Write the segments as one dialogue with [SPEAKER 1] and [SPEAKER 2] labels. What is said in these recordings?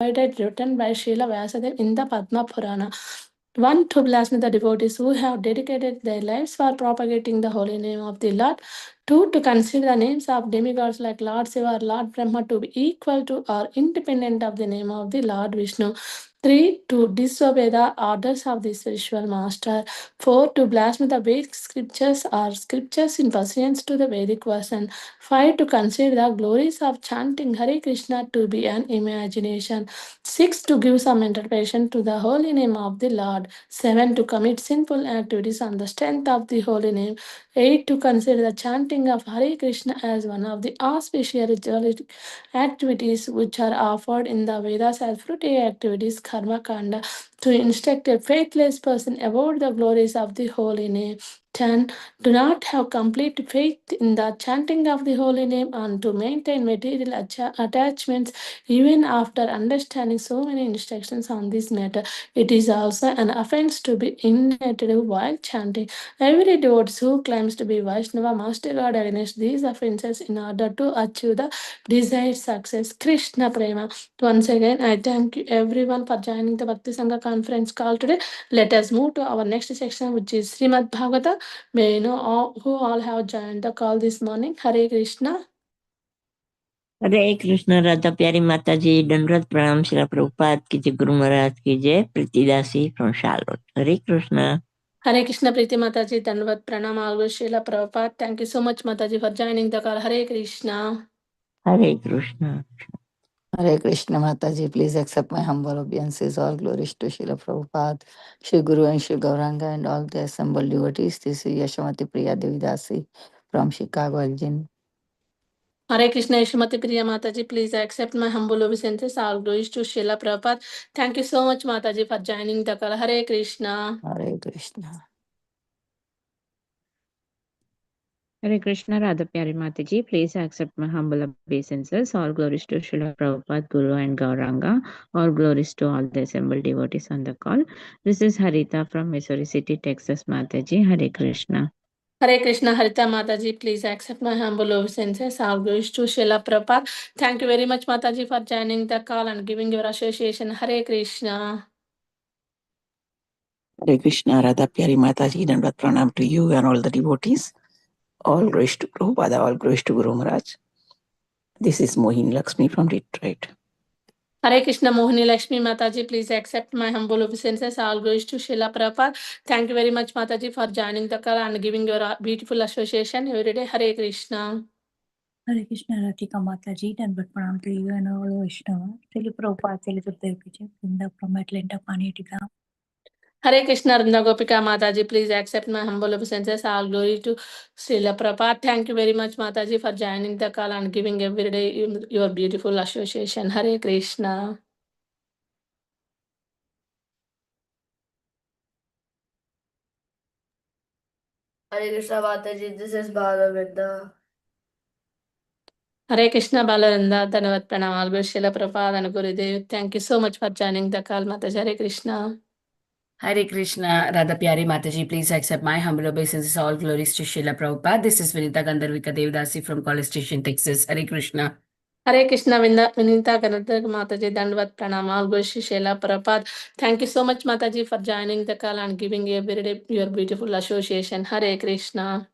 [SPEAKER 1] written by Srila Vyasadeva in the Padma Purana. 1. To bless the devotees who have dedicated their lives for propagating the holy name of the Lord. 2. To consider the names of demigods like Lord Shiva or Lord Brahma to be equal to or independent of the name of the Lord Vishnu. 3. To disobey the orders of the spiritual master. 4. To blaspheme the Vedic scriptures or scriptures in pursuance to the Vedic version. 5. To consider the glories of chanting Hare Krishna to be an imagination. 6. To give some interpretation to the holy name of the Lord. 7. To commit sinful activities on the strength of the holy name. 8. To consider the chanting of Hare Krishna as one of the auspicious ritualistic activities which are offered in the Vedas as fruitive activities, Karma Kanda, to instruct a faithless person about the glories of the holy name. 10. Do not have complete faith in the chanting of the holy name and to maintain material attachments even after understanding so many instructions on this matter. It is also an offense to be inattentive while chanting. Every devotee who claims to be Vaishnava must guard against these offenses in order to achieve the desired success. Krishna Prema. Once again, I thank you everyone for joining the Bhakti Sanga conference call today. Let us move to our next section, which is Srimad Bhagavatam. May you know who all have joined the call this morning. Hare Krishna.
[SPEAKER 2] हरे कृष्ण राधा प्यारी माता जी दंडवत प्रणाम श्री प्रभुपाद की जय गुरु महाराज की जय Pritidasi from Charlotte Hare Krishna
[SPEAKER 1] Hare Krishna Priti Mataji Dandavat Pranam always Srila Prabhupada. Thank you so much Mataji for joining the call. Hare Krishna.
[SPEAKER 2] Hare Krishna
[SPEAKER 3] Hare Krishna Mataji, please accept my humble obeisances. All glories to Srila Prabhupada, Shri Guru and Shri Gauranga and all the assembled devotees. This is Yashamati Priya Devidasi from Chicago, Illinois.
[SPEAKER 1] Hare Krishna Yashmati Priya Mataji, please accept my humble obeisances. All glories to Srila Prabhupada. Thank you so much Mataji for joining the call. Hare Krishna.
[SPEAKER 3] Hare Krishna.
[SPEAKER 4] Hare Krishna Radha Pyari Mataji, please accept my humble obeisances. All glories to Srila Prabhupada, Guru and Gauranga. All glories to all the assembled devotees on the call. This is Harita from Missouri City, Texas Mataji. Hare Krishna.
[SPEAKER 1] Hare Krishna Harita Mataji, please accept my humble obeisances. All glories to Srila Prabhupada. Thank you very much Mataji for joining the call and giving your association. Hare Krishna.
[SPEAKER 5] Hare Krishna, Radha Pyari Mataji, Dandavat Pranam to you and all the devotees. All glories to Prabhupada, all glories to Guru Maharaj. This is Mohini Lakshmi from Detroit.
[SPEAKER 1] Hare Krishna Mohini Lakshmi Mataji, please accept my humble obeisances. All glories to Srila Prabhupada. Thank you very much Mataji for joining the call and giving your beautiful association every day. Hare Krishna.
[SPEAKER 6] Hare Krishna Radhika Mataji, Dandavat Pranam to you and all Vaishnavas. Srila Prabhupada, Srila Gurdev Ki Jai, Vrinda from Atlanta, Panetiga.
[SPEAKER 1] Hare Krishna Vrinda Gopika Mataji, please accept my humble obeisances. All glory to Srila Prabhupada. Thank you very much Mataji for joining the call and giving every day your beautiful association. Hare Krishna.
[SPEAKER 7] Hare Krishna Mataji, this is Bhagavatam.
[SPEAKER 1] Hare Krishna Balarinda, Dhanavat Pranam, always Srila Prabhupada and Gurudev. Thank you so much for joining the call, Mataji. Hare Krishna.
[SPEAKER 8] Hare Krishna, Radha Pyari Mataji, please accept my humble obeisances. All glories to Srila Prabhupada. This is Vinita Gandharvika Devdasi from College Station, Texas. Hare Krishna.
[SPEAKER 1] Hare Krishna Vinita Ganadhar Mataji Dandavat Pranam, always Srila Prabhupada. Thank you so much Mataji for joining the call and giving every day your beautiful association. Hare Krishna.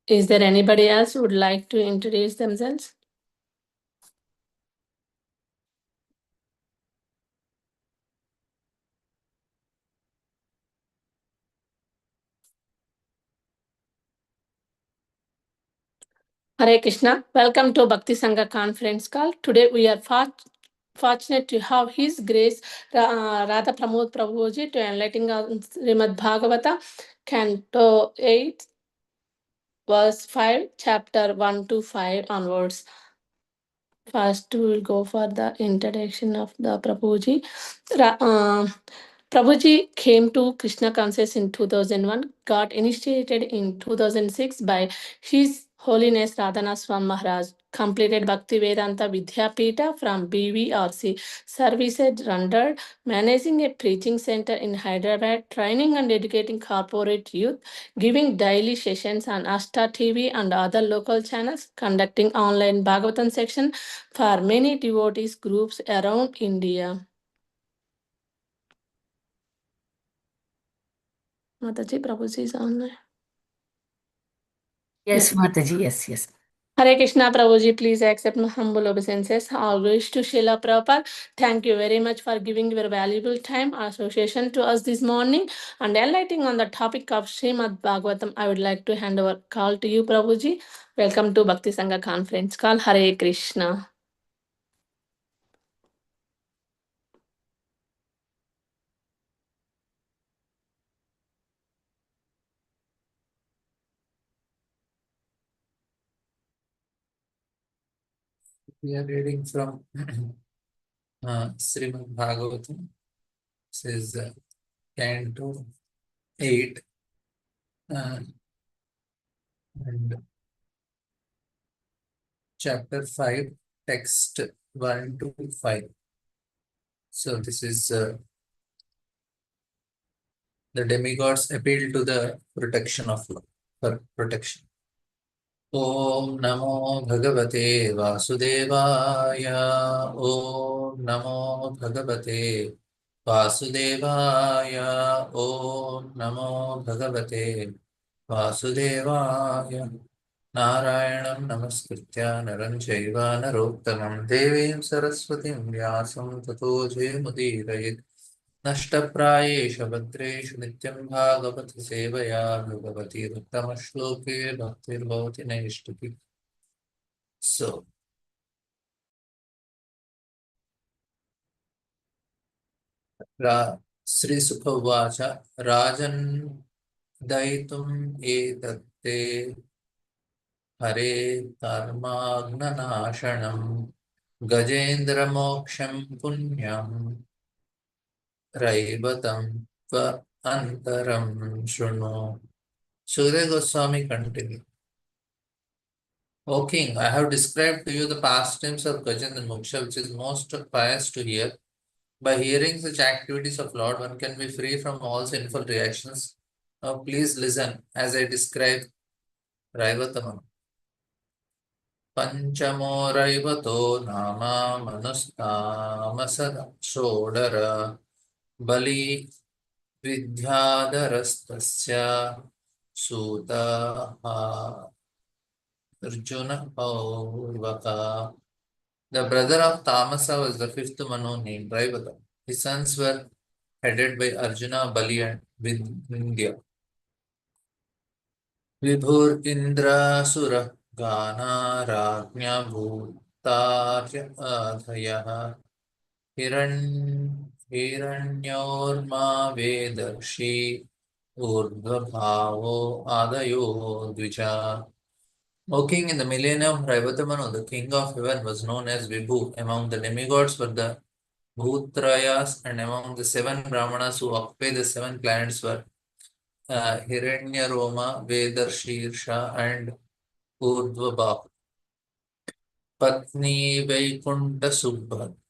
[SPEAKER 1] Is there anybody else who would like to introduce themselves? Hare Krishna. Welcome to Bhakti Sanga conference call. Today we are fortunate to have His Grace Radha Pramod Prabhuji to enlightening on Srimad Bhagavatam, canto 8, verse 5, chapter 1 to 5 onwards. First, we will go for the introduction of the Prabhuji. Prabhuji came to Krishna consciousness in 2001, got initiated in 2006 by His Holiness Radhanath Swami Maharaj. completed Bhakti Vedanta Vidyapita from BVRC. Services rendered, managing a preaching center in Hyderabad, training and educating corporate youth, giving daily sessions on Asta TV and other local channels, conducting online Bhagavatam section for many devotees groups around India. Mataji, Prabhuji is online.
[SPEAKER 8] Yes, Mataji, yes.
[SPEAKER 1] Hare Krishna, Prabhuji, please accept my humble obeisances. All wish to Srila Prabhupada. Thank you very much for giving your valuable time association to us this morning and enlightening on the topic of Srimad Bhagavatam. I would like to hand over call to you, Prabhuji. Welcome to Bhakti Sanga conference call. Hare Krishna.
[SPEAKER 9] We are reading from Srimad Bhagavatam. This is canto 8 and chapter 5, text 1 to 5. So this is the demigods appeal to the protection of love, for protection. Om Namo Bhagavate Vasudevaya. Om Namo Bhagavate Vasudevaya. Om Namo Bhagavate Vasudevaya. Narayanam Namaskritya Naram Chaiva Narottamam Devim Saraswatim Vyasam Tato Jayamudiraid Nashtaprayesha Bhadreshu Nityam Bhagavati Sevaya Bhagavati Uttamashloke Bhaktir Bhavati Naishtaki. So, Sri Sukha Rajan Daitum Etatte Hare Karmagnanashanam Gajendra Moksham Punyam Raivatam Va Antaram Shruno. Sukadeva Goswami continued. O king, I have described to you the pastimes of Gajendra Moksha, which is most pious to hear. By hearing such activities of Lord, one can be free from all sinful reactions. Now please listen as I describe Raivatamam. Panchamo Raivato Nama Manustama Shodara Bali Vidyadharastasya Suta Arjuna Paurvaka. The brother of Tamasa was the fifth Manu named Raivata. His sons were headed by Arjuna, Bali and Vindhya. Vibhur Indra Sura Gana Rajna Bhutarya Adhaya Hiranyorma Vedarshi Urdhva Bhavo Adayo Dvija. O king, in the millennium, Raivatamanu, the king of heaven, was known as Vibhu. Among the demigods were the Bhutrayas, and among the 7 Brahmanas who occupy the 7 planets were Hiranyaroma, Vedarshirsha, and Urdhvabha. Patni Vaikunta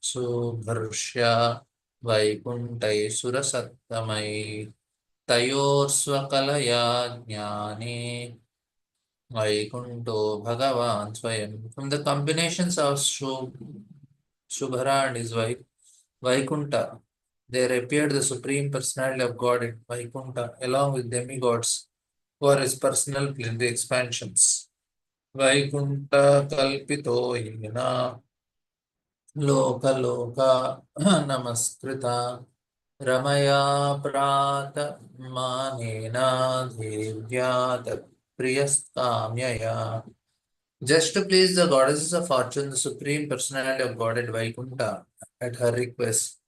[SPEAKER 9] Subharsha Vaikuntai Surasattamai Tayor Swakalaya Jnani Vaikunto Bhagavan Swayam. From the combinations of Shubhara and his wife Vaikunta, there appeared the Supreme Personality of God in Vaikunta, along with demigods who are his personal plenary expansions. Vaikunta Kalpito Yena Loka Loka Namaskrita Ramaya Prata Manena Devya Priyastamyaya. Just to please the goddesses of fortune, the Supreme Personality of God at Vaikunta, at her request,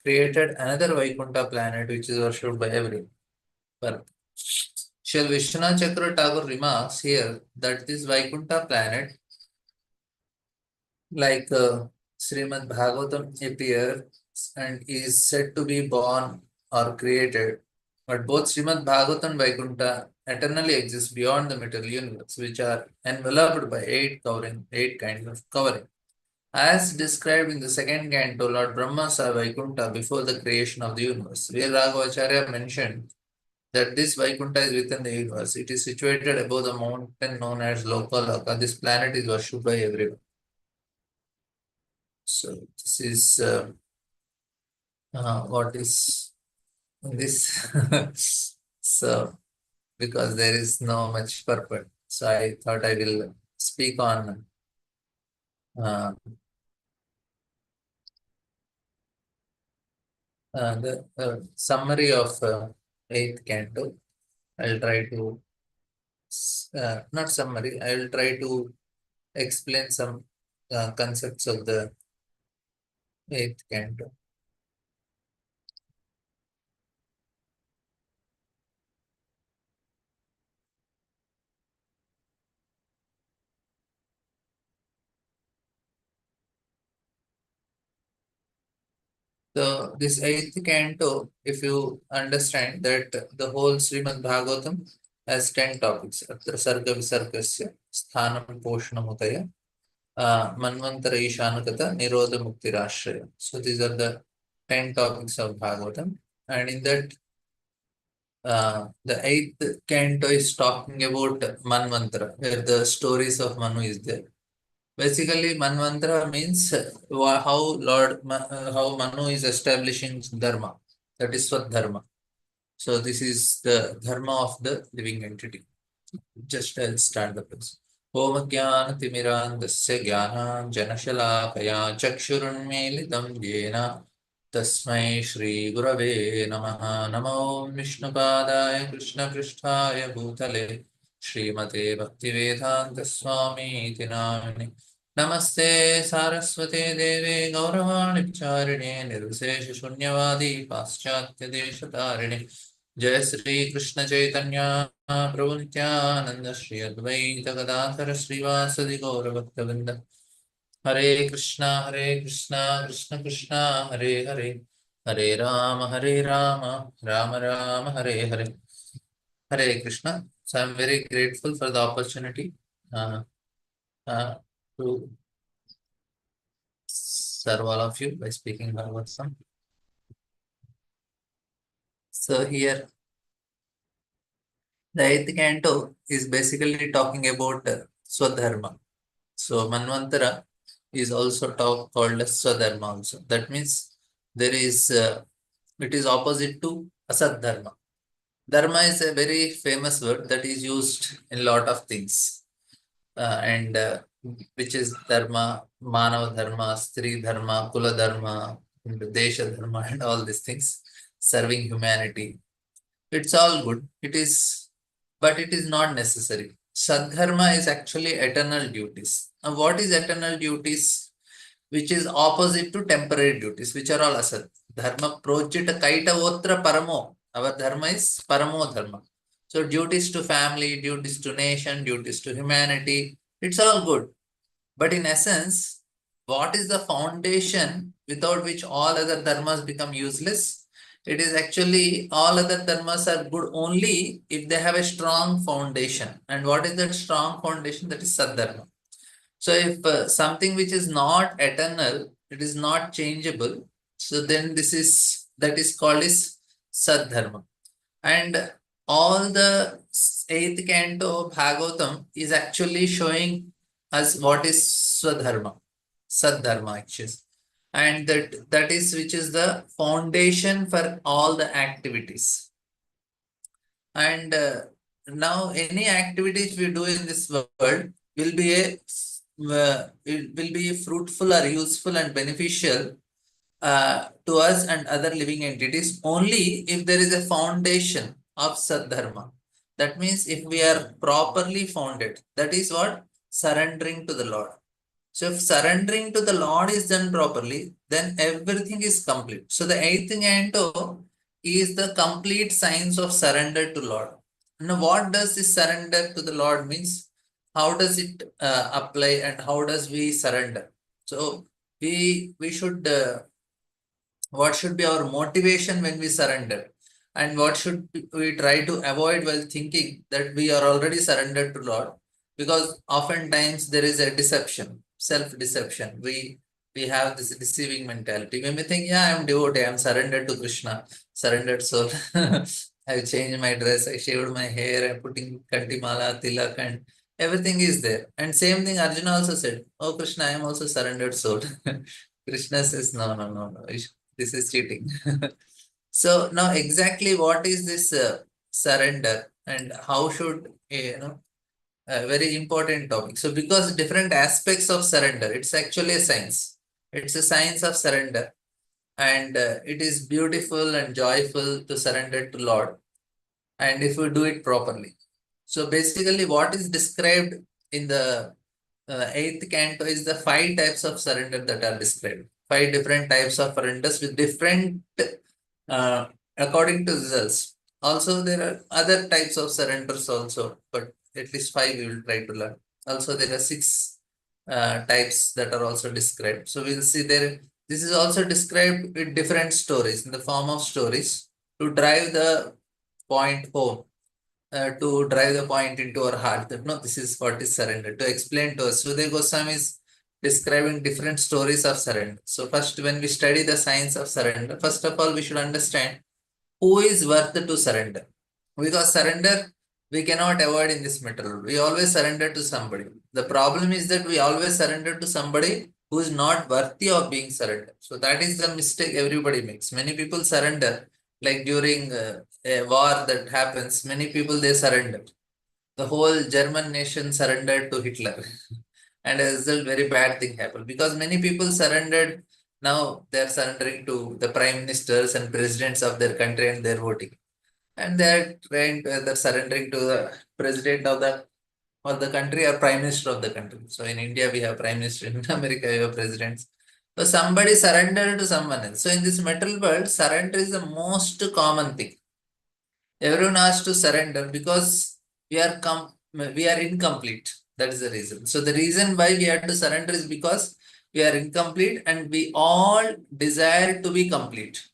[SPEAKER 9] created another Vaikunta planet which is worshipped by everyone. But Shri Vishwanath Chakra Thakur remarks here that this Vaikunta planet, like Srimad Bhagavatam appears and is said to be born or created But both Srimad Bhagavatam and Vaikuntha eternally exist beyond the material universe, which are enveloped by eight kinds of covering. As described in the second canto, Lord Brahma saw Vaikuntha before the creation of the universe. Veer Raghavacharya mentioned that this Vaikuntha is within the universe. It is situated above the mountain known as Lokaloka. This planet is worshipped by everyone. So this is what is in this. So because there is no much purport, so I thought I will speak on the summary of 8th canto. I'll try to not summary. I will try to explain some concepts of the 8th canto. So this 8th canto, if you understand that the whole Srimad Bhagavatam has 10 topics. Atra Sarga Visargasya Sthanam Poshanam Utaya Manvantara Ishanakata Nirodha Muktirashraya. So these are the 10 topics of Bhagavatam. And in that the 8th canto is talking about Manvantara, where the stories of Manu is there. Basically, Manvantara means how Manu is establishing Dharma. That is sad-dharma. So this is the Dharma of the living entity. Just I'll start the place. Om Jnana Timirandasya Jnana Janashalakaya Chakshurunmilitam Yena Tasmai Shri Gurave Namaha Namo Vishnupadaya Krishna Pristhaya Bhutale Srimate Bhaktivedanta Swami Tinamini Namaste Saraswate Deve Gauravani Charine Nirvisesha Shunyavadi Paschatya Deshatarine Jai Sri Krishna Chaitanya Prabhu Nityananda Shri Advaita Gadadhara Srivasadi Gaura Bhaktavinda Hare Krishna Krishna Krishna Hare Hare Hare Rama Rama Rama Hare Hare Hare Krishna. So I'm very grateful for the opportunity to serve all of you by speaking Bhagavatam. So here the 8th canto is basically talking about Swadharma. So Manvantara is also called as Swadharma also. That means there is it is opposite to Asad Dharma. Dharma is a very famous word that is used in a lot of things. And which is Dharma, Manava Dharma, Stri Dharma, Kula Dharma, Desha Dharma, and all these things, serving humanity. It's all good. It is, but it is not necessary. Sadharma is actually eternal duties. Now, what is eternal duties? Which is opposite to temporary duties, which are all asad. Dharma projita kaita otra paramo. Our dharma is paramo dharma. So duties to family, duties to nation, duties to humanity, it's all good. But in essence, what is the foundation without which all other dharmas become useless? It is actually all other dharmas are good only if they have a strong foundation. And what is that strong foundation? That is sad-dharma. So if something which is not eternal, it is not changeable, so then that is called as sad-dharma. And all the 8th canto of Bhagavatam is actually showing us what is Swadharma, Sad-dharma actually. And that is which is the foundation for all the activities. And now any activities we do in this world will be it will be fruitful or useful and beneficial to us and other living entities only if there is a foundation of Sadharma. That means if we are properly founded, that is what? Surrendering to the Lord. So if surrendering to the Lord is done properly, then everything is complete. So the 8th canto is the complete science of surrender to Lord. Now what does this surrender to the Lord means? How does it apply and how does we surrender? So we should what should be our motivation when we surrender? And what should we try to avoid while thinking that we are already surrendered to Lord? Because oftentimes there is a deception, self-deception. We have this deceiving mentality. When we think, yeah, I'm devotee, I'm surrendered to Krishna, surrendered soul. I've changed my dress, I shaved my hair, I'm putting kantimala, tilak, and everything is there. And same thing Arjuna also said, oh Krishna, I am also surrendered soul. Krishna says, no, no, no, no, this is cheating. So now exactly what is this surrender and how should, a very important topic. So because different aspects of surrender, it's actually a science. It's a science of surrender, and it is beautiful and joyful to surrender to Lord, and if we do it properly. So basically what is described in the eighth canto is the 5 types of surrender that are described. 5 different types of surrenders with different uh, according to results. Also, there are other types of surrenders also, but at least 5 we will try to learn. Also, there are 6 types that are also described. So we'll see there. This is also described with different stories in the form of stories to drive the point home, to drive the point into our heart that no, this is what is surrender. To explain to us, Sridhar Goswami is describing different stories of surrender. So first, when we study the science of surrender, first of all, we should understand who is worth to surrender. Because surrender, we cannot avoid in this material. We always surrender to somebody. The problem is that we always surrender to somebody who is not worthy of being surrendered. So that is the mistake everybody makes. Many people surrender, like during a war that happens, many people they surrender. The whole German nation surrendered to Hitler. And as a result, very bad thing happened because many people surrendered. Now they are surrendering to the prime ministers and presidents of their country and they're voting. And they're they're surrendering to the president of the country or prime minister of the country. So in India, we have prime minister. In America, we have presidents. So somebody surrendered to someone else. So in this material world, surrender is the most common thing. Everyone has to surrender because we are incomplete. That is the reason. So the reason why we have to surrender is because we are incomplete and we all desire to be complete.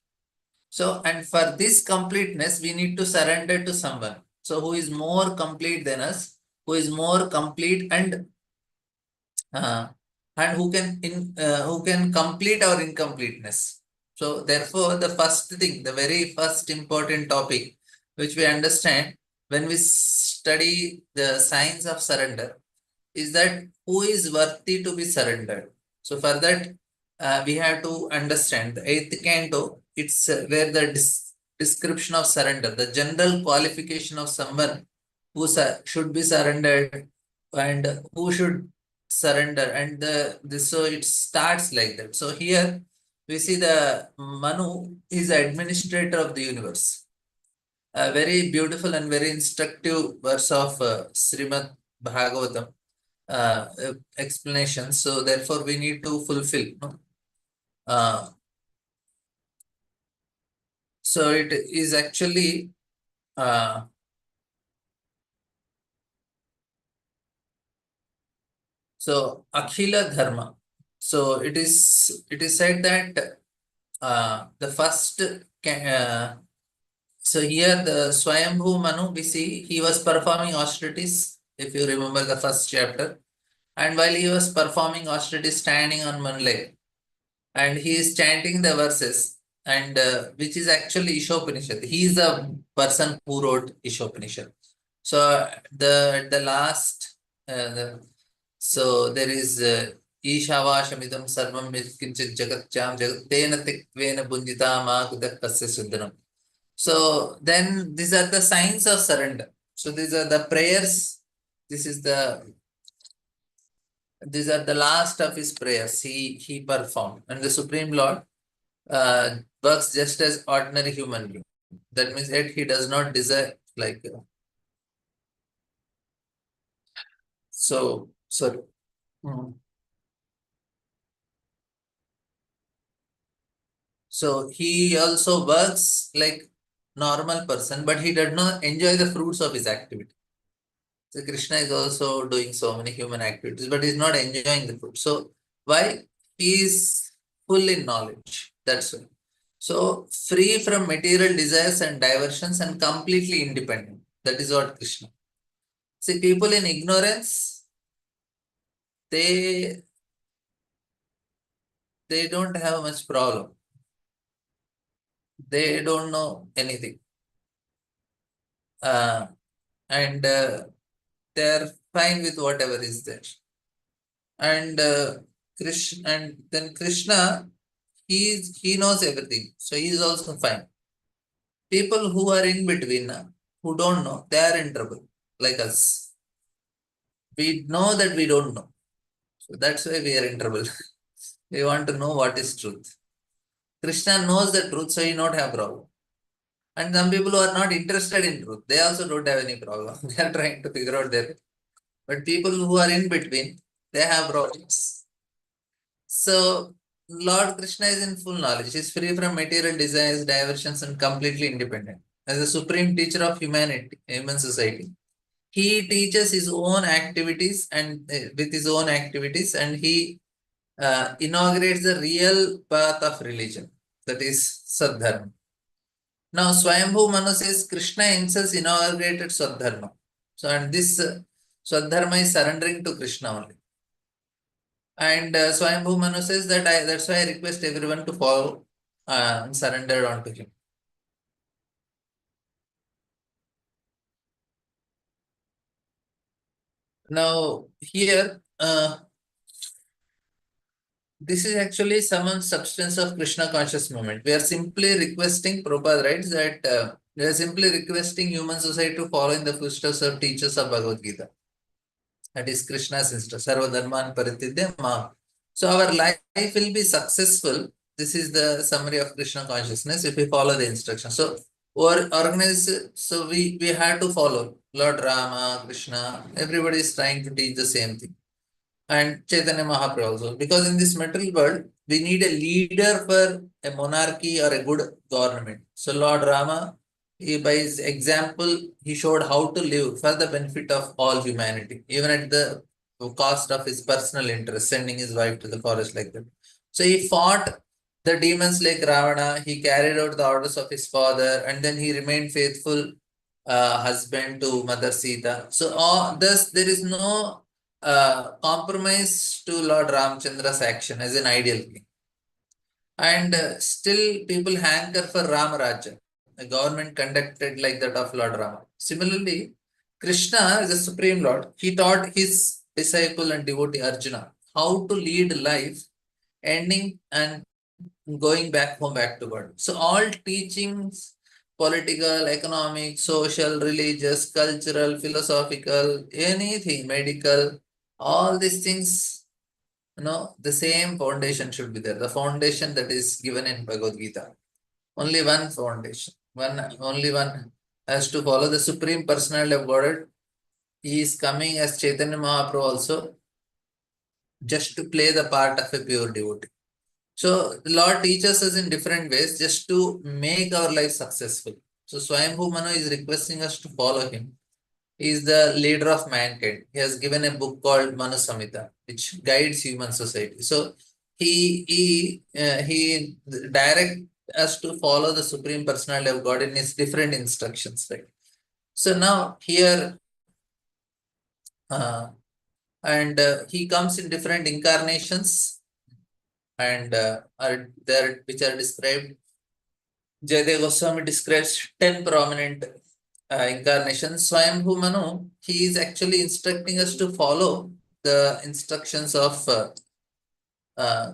[SPEAKER 9] So, and for this completeness, we need to surrender to someone. So who is more complete than us, who is more complete uh, and who can complete our incompleteness. So therefore, the first thing, the very first important topic which we understand when we study the science of surrender is that who is worthy to be surrendered. So for that, we have to understand the eighth canto. It's where the description of surrender, the general qualification of someone who should be surrendered and who should surrender, and so it starts like that. So here we see the Manu is the administrator of the universe. A very beautiful and very instructive verse of Srimad Bhagavatam explanation. So therefore we need to fulfill. So it is actually so Akhila Dharma. So it is said that the first so here the Swayambhu Manu, we see he was performing austerities, if you remember the first chapter. And while he was performing austerities standing on one leg, and he is chanting the verses, and which is actually Ishopanishad. He is the person who wrote Ishopanishad. So the last, so there is Ishavashamidam sarvam kinchit jagatcham jagatena tikvena bunjita ma kudakkasya suddhanam. So then these are the signs of surrender. So these are the prayers. These are the last of his prayers he performed. And the Supreme Lord works just as ordinary human being. That means yet he does not desire like so. So he also works like normal person, but he does not enjoy the fruits of his activity. So Krishna is also doing so many human activities, but he's not enjoying the fruit. So why? He is full in knowledge. That's why. So free from material desires and diversions and completely independent. That is what Krishna. See, people in ignorance, they don't have much problem. They don't know anything. And they're fine with whatever is there. And then Krishna, he knows everything. So he is also fine. People who are in between, who don't know, they are in trouble, like us. We know that we don't know. So that's why we are in trouble. We want to know what is truth. Krishna knows the truth, so he not have problem. And some people who are not interested in truth, they also don't have any problem. They are trying to figure out their. But people who are in between, they have problems. So Lord Krishna is in full knowledge. He is free from material desires, diversions, and completely independent. As the supreme teacher of humanity, human society, he teaches his own activities and with his own activities, and he inaugurates the real path of religion, that is sad-dharma. Now Swayambhu Manu says Krishna himself inaugurated sad-dharma. So and this sad-dharma is surrendering to Krishna only. And Swayambhu Manu says that that's why I request everyone to follow and surrender onto him. Now here, this is actually some substance of Krishna conscious movement. We are simply requesting, Prabhupada writes that we are simply requesting human society to follow in the footsteps of teachers of Bhagavad Gita. That is Krishna's instruction, Sarva Dharman Paritidya Ma. So our life will be successful. This is the summary of Krishna consciousness if we follow the instruction. So we have to follow Lord Rama, Krishna, everybody is trying to teach the same thing. And Chaitanya Mahaprabhu also. Because in this material world, we need a leader for a monarchy or a good government. So Lord Rama, by his example, he showed how to live for the benefit of all humanity, even at the cost of his personal interest, sending his wife to the forest like that. So he fought the demons like Ravana, he carried out the orders of his father, and then he remained faithful husband to Mother Sita. So thus there is no compromise to Lord Ramchandra's action as an ideal king. And still people hanker for Rama Raja, a government conducted like that of Lord Rama. Similarly, Krishna is a supreme Lord. He taught his disciple and devotee Arjuna how to lead life, ending and going back home, back to God. So all teachings, political, economic, social, religious, cultural, philosophical, anything, medical, all these things, the same foundation should be there. The foundation that is given in Bhagavad Gita. Only one foundation. Only one has to follow the Supreme Personality of Godhead. He is coming as Chaitanya Mahaprabhu also, just to play the part of a pure devotee. So the Lord teaches us in different ways just to make our life successful. So Swayambhu Manu is requesting us to follow him. He is the leader of mankind. He has given a book called Manu Samhita, which guides human society. So he directs us to follow the Supreme Personality of God in his different instructions, right? So now here, he comes in different incarnations, and which are described. Jayadeva Goswami describes 10 prominent incarnations. Swayambhu Manu, he is actually instructing us to follow the instructions of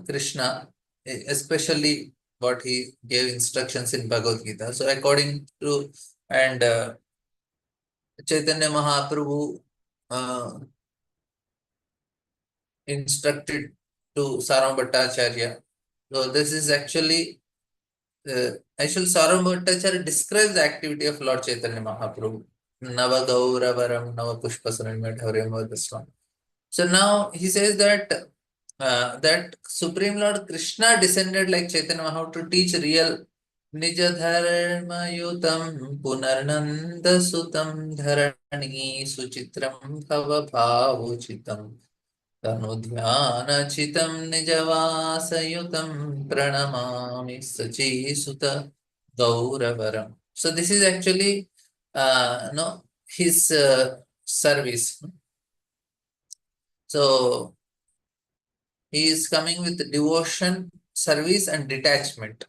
[SPEAKER 9] Krishna, especially what he gave instructions in Bhagavad Gita. So according to, and Chaitanya Mahaprabhu instructed to Sarvam Bhattacharya. So this is actually, actually Sarvam Bhattacharya describes the activity of Lord Chaitanya Mahaprabhu. Nava Gauravaram, Nava Pushpasaram Madharyam. So now he says that that Supreme Lord Krishna descended like Chaitanya Mahaprabhu to teach real Nijadharma Yutam Punarnanda Sutam Dharani Suchitram Bhava Bhavuchitam तनुध्यानचितं निजवासयुतं प्रणमामि सचीसुत गौरवरम्. So this is actually no his service. So he is coming with devotion, service, and detachment.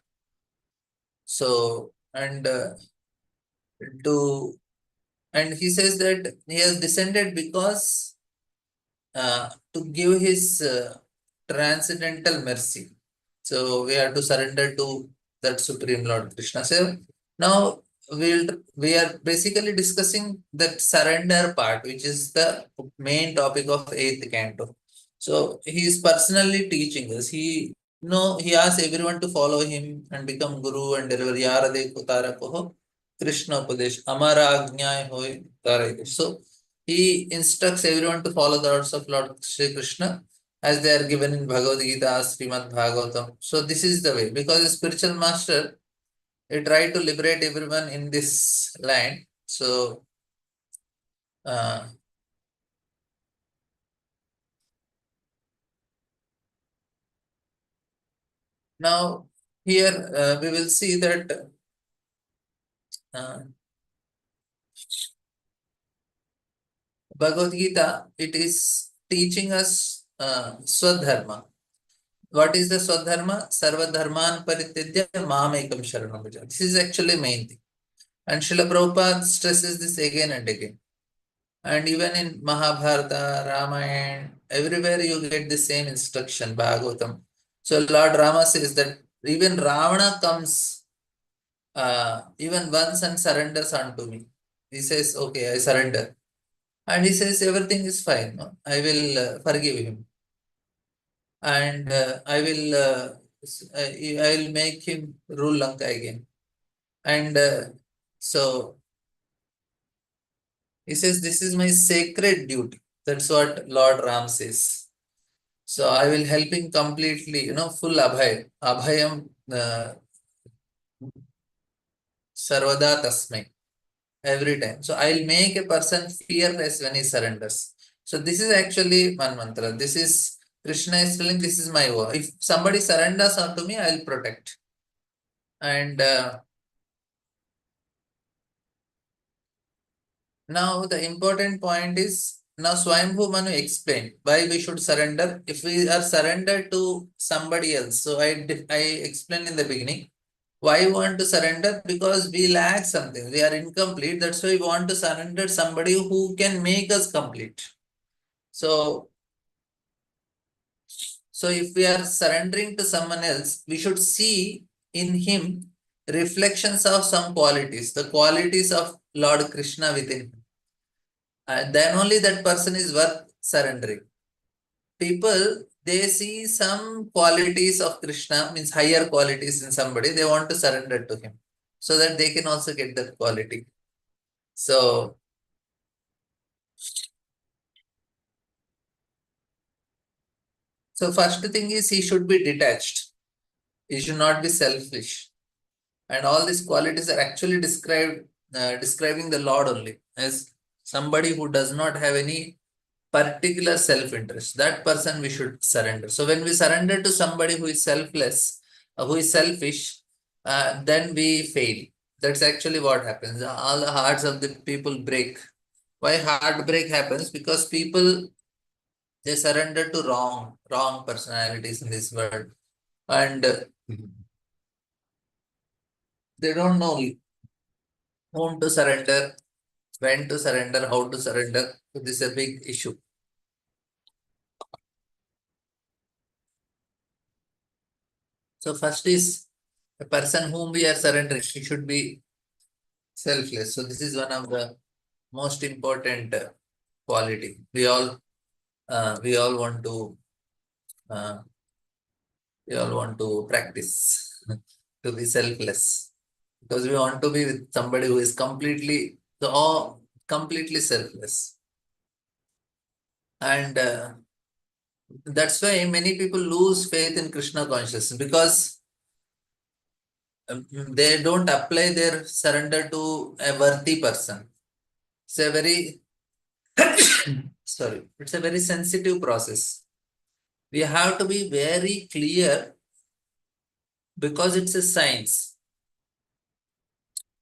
[SPEAKER 9] So and he says that he has descended because to give his transcendental mercy. So we have to surrender to that Supreme Lord Krishna. So now we are basically discussing that surrender part, which is the main topic of 8th canto. So he is personally teaching us. He asks everyone to follow him and become guru and deliver Yarade Kutara Koho Krishna Upadesh Amara Agnyay Hoy Tara. So he instructs everyone to follow the words of Lord Shri Krishna as they are given in Bhagavad Gita, Srimad Bhagavatam. So this is the way, because the spiritual master, he tried to liberate everyone in this land. So now here we will see that Bhagavad Gita, it is teaching us sad-dharma. What is the sad-dharma? Sarva dharman parityaja mamekam sharanam bhaja. This is actually main thing. And Srila Prabhupada stresses this again and again. And even in Mahabharata, Ramayana, everywhere you get the same instruction, Bhagavatam. So Lord Rama says that even Ravana comes even once and surrenders unto me. He says, okay, I surrender. And he says, everything is fine. No? I will forgive him. And I will make him rule Lanka again. And so he says, this is my sacred duty. That's what Lord Ram says. So I will help him completely, full abhay. Abhayam sarvada tasmai. Every time. So I'll make a person fearless when he surrenders. So this is actually one mantra. This is Krishna is telling, this is my war. If somebody surrenders unto me, I'll protect. And now the important point is, now Swayambhu Manu explained why we should surrender. If we are surrendered to somebody else, so I explained in the beginning, why we want to surrender? Because we lack something, we are incomplete. That's why we want to surrender somebody who can make us complete. So if we are surrendering to someone else, we should see in him reflections of some qualities, the qualities of Lord Krishna within him. And then only that person is worth surrendering. People, they see some qualities of Krishna, means higher qualities in somebody, they want to surrender to him so that they can also get that quality. So first thing is, he should be detached. He should not be selfish. And all these qualities are actually describing the Lord only as somebody who does not have any particular self-interest. That person we should surrender. So when we surrender to somebody who is selfless, who is selfish, then we fail. That's actually what happens. All the hearts of the people break. Why heartbreak happens? Because people, they surrender to wrong personalities in this world. And they don't know whom to surrender, when to surrender, how to surrender. So this is a big issue. So first is a person whom we are surrendering, he should be selfless. So this is one of the most important quality. We all want to practice to be selfless, because we want to be with somebody who is completely selfless. And that's why many people lose faith in Krishna consciousness, because they don't apply their surrender to a worthy person. It's a very it's a very sensitive process. We have to be very clear because it's a science.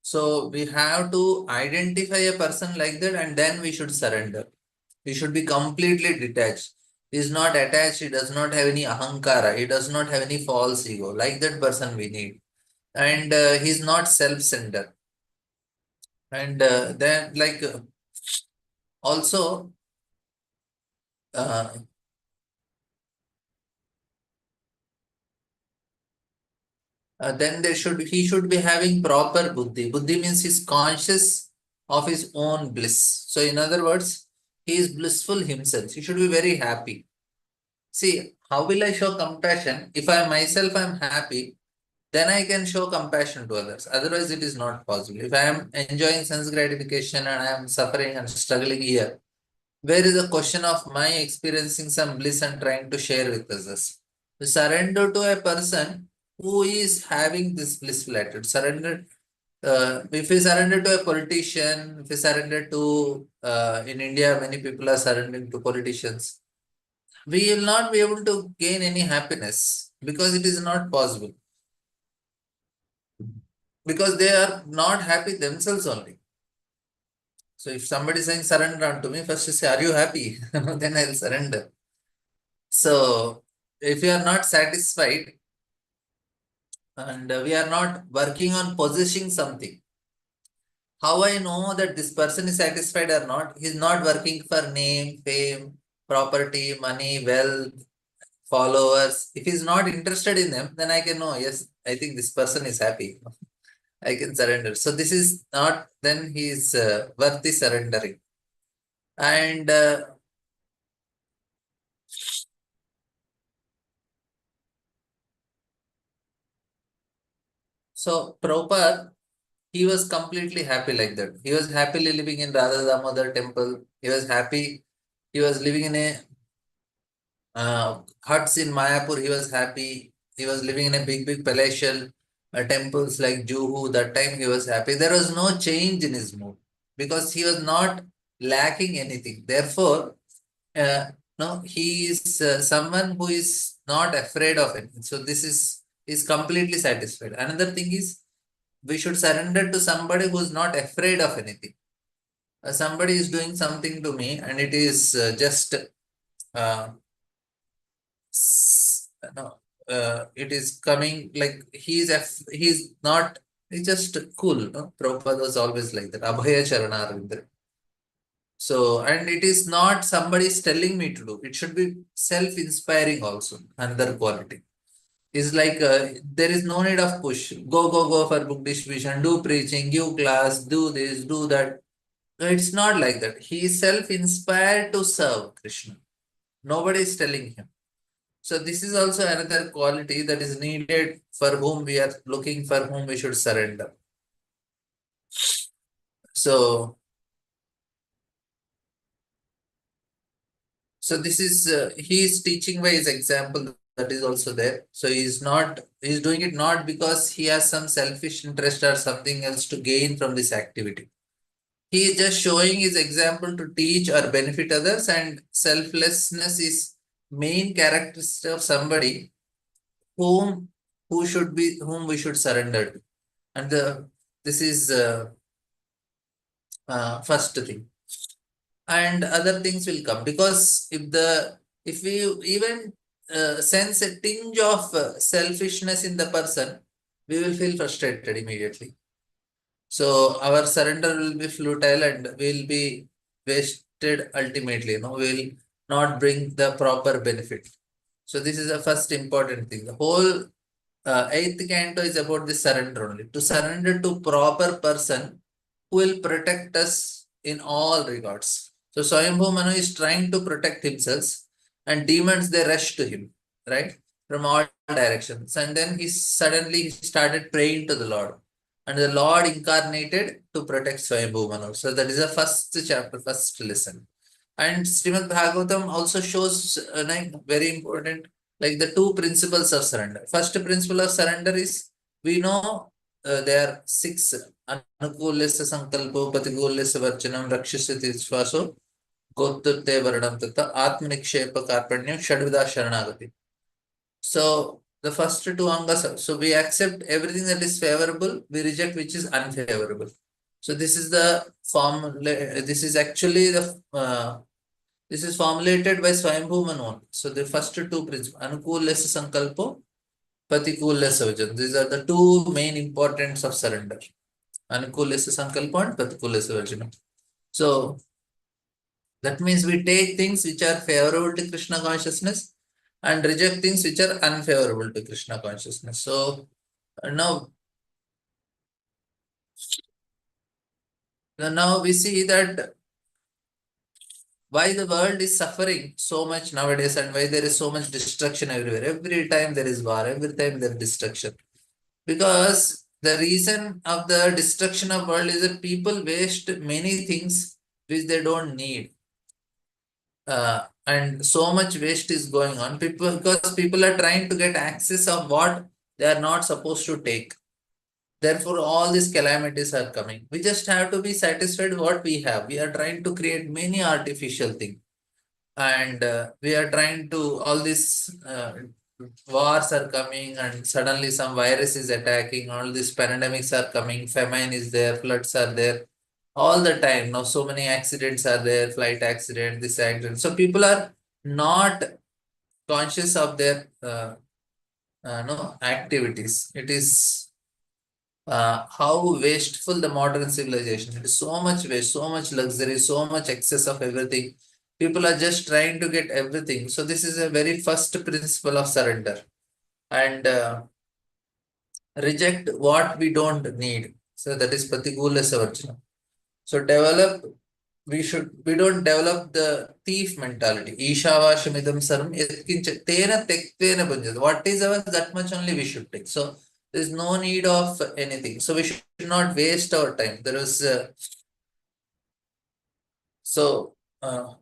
[SPEAKER 9] So we have to identify a person like that and then we should surrender. He should be completely detached. He is not attached, he does not have any ahankara, he does not have any false ego. Like that person we need. And he is not self-centered. And then also uh, then he should be having proper buddhi. Buddhi means he's conscious of his own bliss. So in other words, he is blissful himself. He should be very happy. See, how will I show compassion? If I myself am happy, then I can show compassion to others. Otherwise, it is not possible. If I am enjoying sense gratification and I am suffering and struggling here, where is the question of my experiencing some bliss and trying to share with others? To surrender to a person who is having this blissful attitude. Surrender. If we surrender to a politician, if we surrender to in India, many people are surrendering to politicians. We will not be able to gain any happiness because it is not possible. Because they are not happy themselves only. So if somebody is saying surrender unto me, first you say, are you happy? Then I'll surrender. So if you are not satisfied and we are not working on possessing something, how I know that this person is satisfied or not? He's not working for name, fame, property, money, wealth, followers. If he's not interested in them, then I can know, yes, I think this person is happy. I can surrender. So this is not, then he is worthy surrendering. And so Prabhupada, he was completely happy like that. He was happily living in Radha Damodar temple. He was happy. He was living in a huts in Mayapur. He was happy. He was living in a big palatial temples like Juhu. That time he was happy. There was no change in his mood because he was not lacking anything. Therefore, no, he is someone who is not afraid of anything. So this is completely satisfied. Another thing is we should surrender to somebody who is not afraid of anything. Somebody is doing something to me and it is just uh, no, it is coming like he's not, he's just cool. No? Prabhupada was always like that. Abhaya Charanarvindra. So, and it is not somebody is telling me to do. It should be self-inspiring also. Another quality is like there is no need of push. Go for book distribution, do preaching, give class, do this, do that. No, it's not like that. He is self-inspired to serve Krishna. Nobody is telling him. So this is also another quality that is needed for whom we are looking, for whom we should surrender. So this is he is teaching by his example, that is also there. So he's doing it not because he has some selfish interest or something else to gain from this activity. He is just showing his example to teach or benefit others, and selflessness is main characteristic of somebody whom we should surrender to. And this is first thing. And other things will come, because if we even sense a tinge of selfishness in the person, we will feel frustrated immediately. So our surrender will be futile and will be wasted ultimately. Will not bring the proper benefit. So this is the first important thing. The whole eighth canto is about the surrender only. To surrender to proper person who will protect us in all regards. So Swayambhu Manu is trying to protect himself, and demons, they rush to him, right? From all directions. And then he suddenly started praying to the Lord. And the Lord incarnated to protect Swayambhu Manu. So that is the first chapter, first lesson. And Srimad Bhagavatam also shows very important, like the two principles of surrender. First principle of surrender is, we know there are 6. Anukulyasya sankalpo, patikulesya varchanam, rakshasya swaso, Goturte Varanam Tata Atmanikshepa Karpanyam Shadvida Sharanagati. So the first two angas, so we accept everything that is favorable, we reject which is unfavorable. So this is the form, this is actually the this is formulated by Swayambhu Manu. So the first two principles, Anukulasa Sankalpo, Patikulasa Vajan. These are the two main importance of surrender. Anukulasa Sankalpo and Patikulasa Vajana. So that means we take things which are favorable to Krishna consciousness and reject things which are unfavorable to Krishna consciousness. So now we see that why the world is suffering so much nowadays and why there is so much destruction everywhere. Every time there is war, every time there is destruction. Because the reason of the destruction of world is that people waste many things which they don't need. And so much waste is going on because people are trying to get access of what they are not supposed to take. Therefore, all these calamities are coming. We just have to be satisfied with what we have. We are trying to create many artificial things. And we are trying to, all these wars are coming and suddenly some virus is attacking, all these pandemics are coming, famine is there, floods are there. All the time, now so many accidents are there, flight accident, this accident. So people are not conscious of their activities. It is how wasteful the modern civilization. It is so much waste, so much luxury, so much excess of everything. People are just trying to get everything. So this is a very first principle of surrender. And reject what we don't need. So that is Patikula Savarjana. So we don't develop the thief mentality. Ishavashamidam sarvam yatkincha tena tektena bhunjat. What is ours, that much only we should take. So there is no need of anything. So we should not waste our time. There is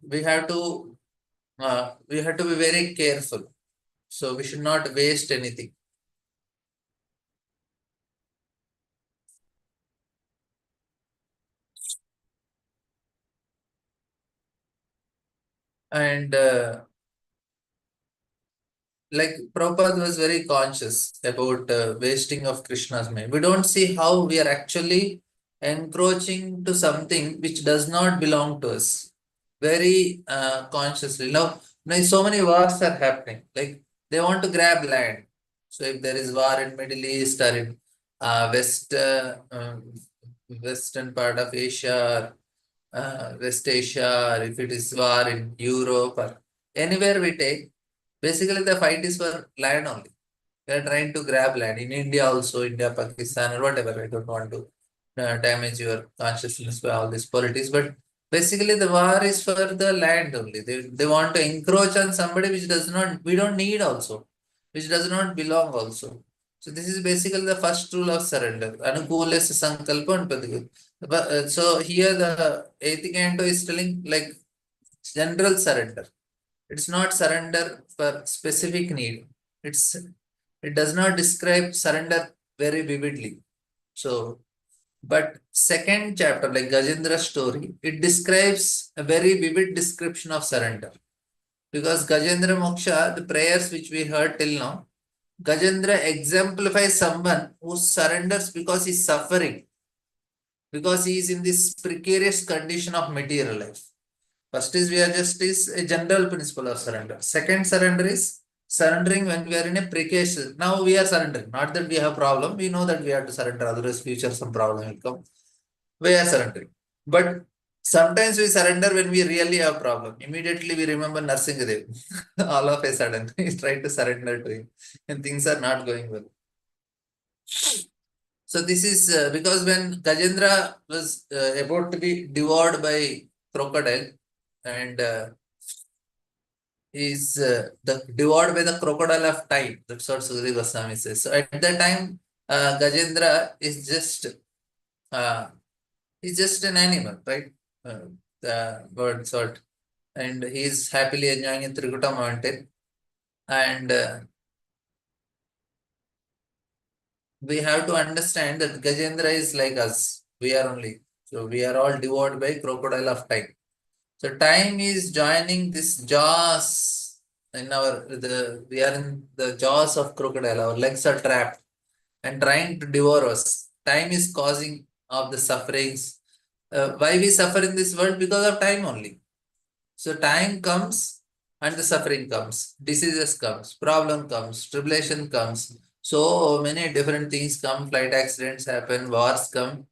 [SPEAKER 9] we have to be very careful. So we should not waste anything. And like Prabhupada was very conscious about wasting of Krishna's mind. We don't see how we are actually encroaching to something which does not belong to us. Very consciously. Now so many wars are happening. Like they want to grab land. So if there is war in Middle East or in western part of Asia, West Asia, or if it is war in Europe or anywhere we take, basically the fight is for land only. They are trying to grab land in India also, India, Pakistan, or whatever. I don't want to damage your consciousness by all this politics, but basically the war is for the land only. They want to encroach on somebody which we don't need also, which does not belong also. So this is basically the first rule of surrender. Anukulas sankalpa and Patikul. So here the eighth canto is telling like general surrender. It's not surrender for specific need. It does not describe surrender very vividly. So, but second chapter, like Gajendra's story, it describes a very vivid description of surrender. Because Gajendra Moksha, the prayers which we heard till now, Gajendra exemplifies someone who surrenders because he's suffering, because he is in this precarious condition of material life. First is a general principle of surrender. Second surrender is surrendering when we are in a precarious. Now we are surrendering. Not that we have problem. We know that we have to surrender. Otherwise, future some problem will come. We are surrendering. But sometimes we surrender when we really have problem. Immediately we remember Narsingadev. All of a sudden, we try to surrender to him, and things are not going well. So this is because when Gajendra was about to be devoured by crocodile, and is devoured by the crocodile of time. That's what Suri Goswami says. So at that time, Gajendra is just an animal, right? The bird sort, and he is happily enjoying in Trikuta mountain, and we have to understand that Gajendra is like us. We are only. So we are all devoured by crocodile of time. So time is joining this jaws in we are in the jaws of crocodile. Our legs are trapped and trying to devour us. Time is causing of the sufferings. Why we suffer in this world? Because of time only. So time comes and the suffering comes, diseases comes, problem comes, tribulation comes. So many different things come, flight accidents happen, wars come.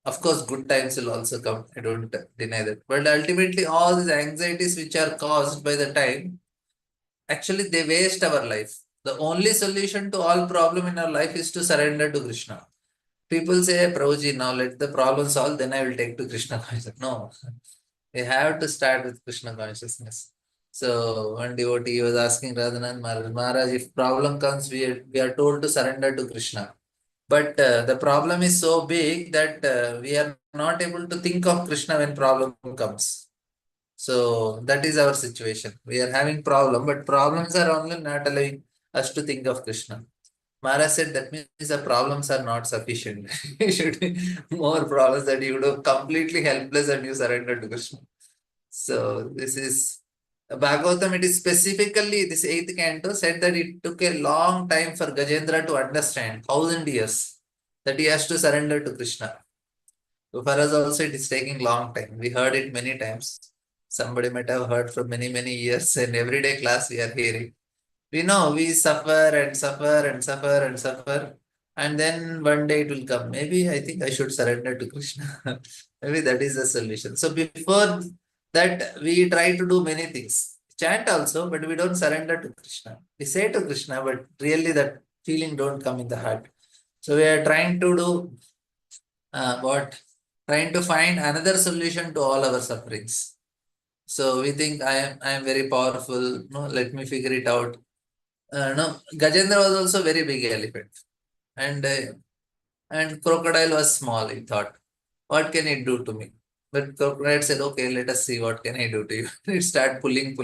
[SPEAKER 9] Of course, good times will also come. I don't deny that. But ultimately, all these anxieties which are caused by the time, actually they waste our life. The only solution to all problem in our life is to surrender to Krishna. People say, Prabhuji, now let the problem solve, then I will take to Krishna consciousness. No, we have to start with Krishna consciousness. So one devotee was asking Radhanath Maharaj, Maharaj, if problem comes, we are told to surrender to Krishna. But the problem is so big that we are not able to think of Krishna when problem comes. So that is our situation. We are having problem, but problems are only not allowing us to think of Krishna. Maharaj said that means the problems are not sufficient. You should be more problems that you would have completely helpless and you surrender to Krishna. So this is Bhagavatam. It is specifically this 8th canto said that it took a long time for Gajendra to understand, 1000 years, that he has to surrender to Krishna. So for us also it is taking long time. We heard it many times. Somebody might have heard for many years, and everyday class we are hearing. We know we suffer and suffer and suffer and suffer, and then one day it will come. Maybe I think I should surrender to Krishna. Maybe that is the solution. So before that, we try to do many things. Chant also, but we don't surrender to Krishna. We say to Krishna, but really that feeling don't come in the heart. So we are trying to do what? Trying to find another solution to all our sufferings. So we think I am very powerful. No, let me figure it out. No, Gajendra was also very big elephant, and crocodile was small. He thought, what can it do to me? But crocodile said, okay, let us see what can I do to you. It start pulling,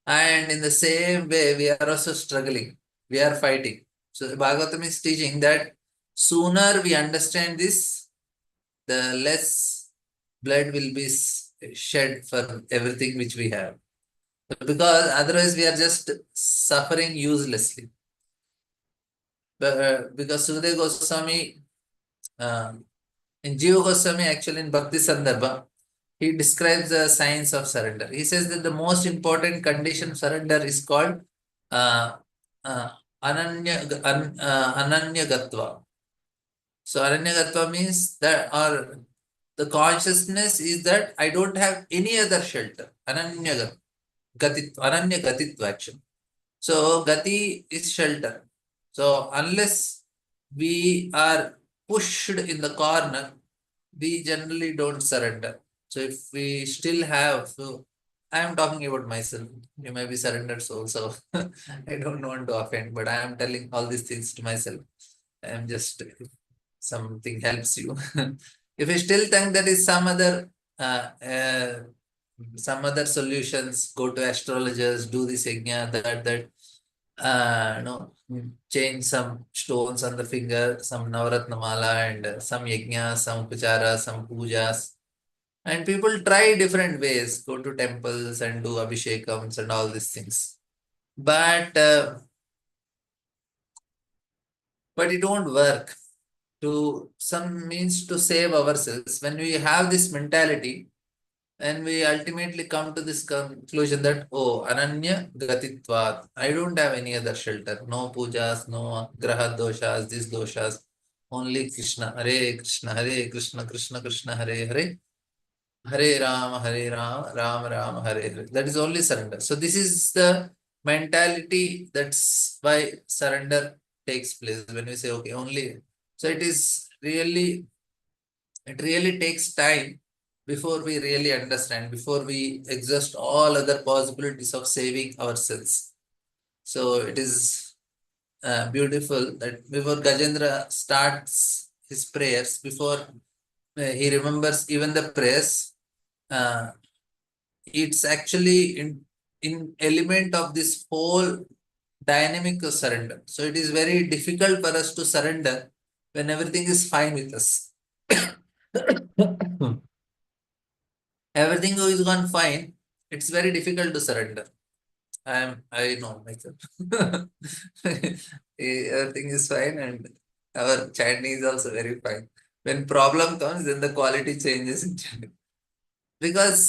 [SPEAKER 9] and in the same way we are also struggling. We are fighting. So Bhagavatam is teaching that sooner we understand this, the less blood will be shed for everything which we have. Because otherwise we are just suffering uselessly. Because Sukadeva Goswami, in Jiva Goswami, actually in Bhakti Sandarbha, he describes the science of surrender. He says that the most important condition of surrender is called uh, Ananya Gatva. So Ananya Gatva means that, or the consciousness is that I don't have any other shelter. Ananya Gatitva action. So Gati is shelter. So unless we are pushed in the corner, we generally don't surrender. So if we still have, so I am talking about myself. You may be surrendered soul, so I don't want to offend, but I am telling all these things to myself. I am just, if something helps you. If you still think that is uh, uh, some other solutions, go to astrologers, do this yajna, no, change some stones on the finger, some Navaratna mala, and some yajna, some upachara, some pujas. And people try different ways, go to temples and do abhishekams and all these things. But it won't work. To some means to save ourselves. When we have this mentality, and we ultimately come to this conclusion that, oh, Ananya Gatitvat, I don't have any other shelter. No pujas, no graha doshas, these doshas. Only Krishna, Hare Krishna, Hare Krishna, Krishna Krishna, Hare Hare. Hare Rama, Rama Rama, Hare Hare. That is only surrender. So this is the mentality. That's why surrender takes place. When we say, okay, only. So it really takes time before we really understand, before we exhaust all other possibilities of saving ourselves. So it is beautiful that before Gajendra starts his prayers, before he remembers even the prayers, it's actually in element of this whole dynamic of surrender. So it is very difficult for us to surrender when everything is fine with us. everything is gone fine, it's very difficult to surrender. I know myself. Everything is fine and our chanting is also very fine. When problem comes, then the quality changes in chanting. Because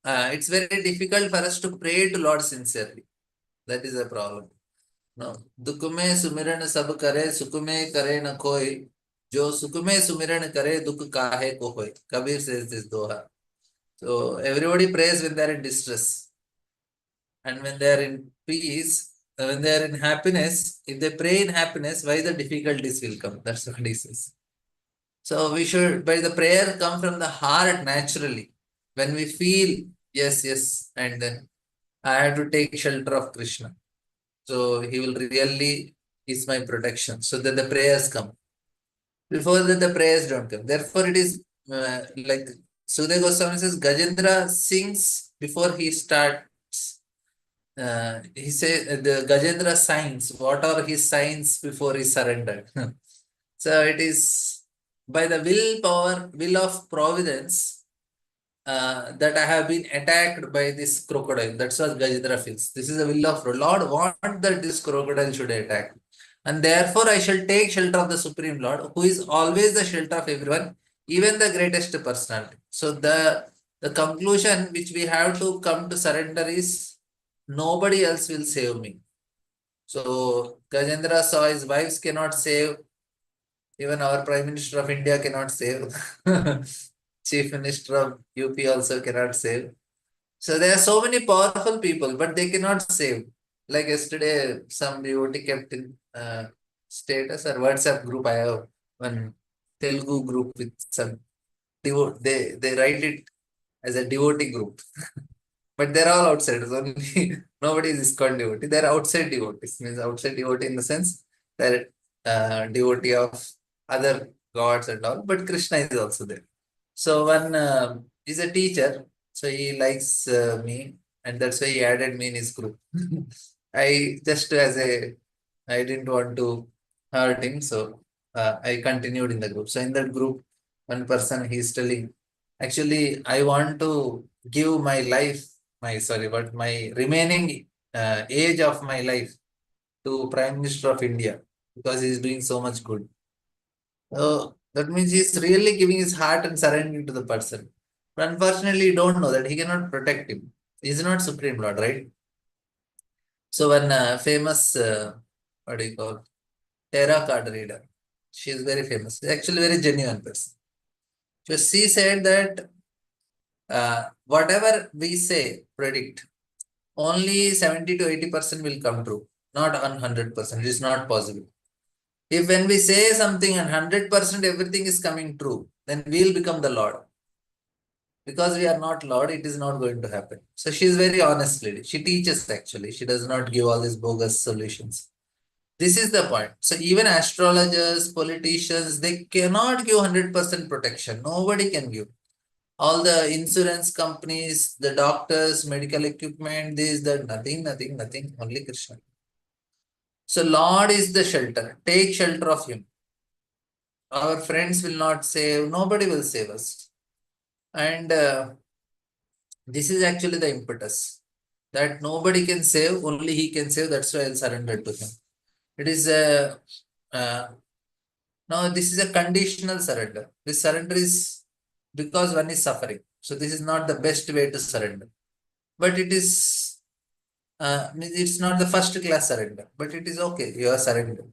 [SPEAKER 9] it's very difficult for us to pray to Lord sincerely. That is the problem. No. दुख में सुमिरन सब करे, सुख में करे न कोई, जो सुख में सुमिरन करे, दुख काहे को होय. Kabir says this doha. So everybody prays when they are in distress. And when they are in peace, when they are in happiness, if they pray in happiness, why the difficulties will come? That's what he says. So we should, by the prayer, come from the heart naturally. When we feel, yes, and then I have to take shelter of Krishna. So he will really is my protection. So that the prayers come. Before that, the prayers don't come. Therefore, it is like Sudhir Goswami says, Gajendra sings before he starts. He says the Gajendra signs. What are his signs before he surrendered? So it is by the will of providence that I have been attacked by this crocodile. That's what Gajendra feels. This is the will of Lord. Want that this crocodile should attack. And therefore I shall take shelter of the Supreme Lord, who is always the shelter of everyone, even the greatest personality. So the conclusion which we have to come to surrender is, nobody else will save me. So Gajendra saw his wives cannot save. Even our Prime Minister of India cannot save. Chief Minister of UP also cannot save. So there are so many powerful people, but they cannot save. Like yesterday, some devotee kept in status or WhatsApp group. I have one Telugu group with some devotee. They write it as a devotee group. But they're all outsiders. Only nobody is ISKCON devotee. They're outside devotees. Means outside devotee in the sense they're devotee of other gods and all. But Krishna is also there. So one is a teacher. So he likes me, and that's why he added me in his group. I just I didn't want to hurt him, so I continued in the group. So in that group, one person he's telling, actually, I want to give my life, my remaining age of my life to Prime Minister of India because he's doing so much good. So that means he's really giving his heart and surrendering to the person. But unfortunately, you don't know that he cannot protect him. He's not Supreme Lord, right? So one famous, what do you call, tarot card reader, she is very famous, actually very genuine person. So she said that whatever we say, predict, only 70 to 80% will come true, not 100%. It is not possible. If when we say something and 100% everything is coming true, then we will become the Lord. Because we are not Lord, it is not going to happen. So she is very honest lady. She teaches actually. She does not give all these bogus solutions. This is the point. So even astrologers, politicians, they cannot give 100% protection. Nobody can give. All the insurance companies, the doctors, medical equipment, this, that, nothing, only Krishna. So Lord is the shelter. Take shelter of him. Our friends will not save. Nobody will save us. And this is actually the impetus. That nobody can save, only he can save. That's why I'll surrender to him. It is a now this is a conditional surrender. This surrender is because one is suffering. So this is not the best way to surrender. But it is it's not the first class surrender, but it is okay. You are surrendered.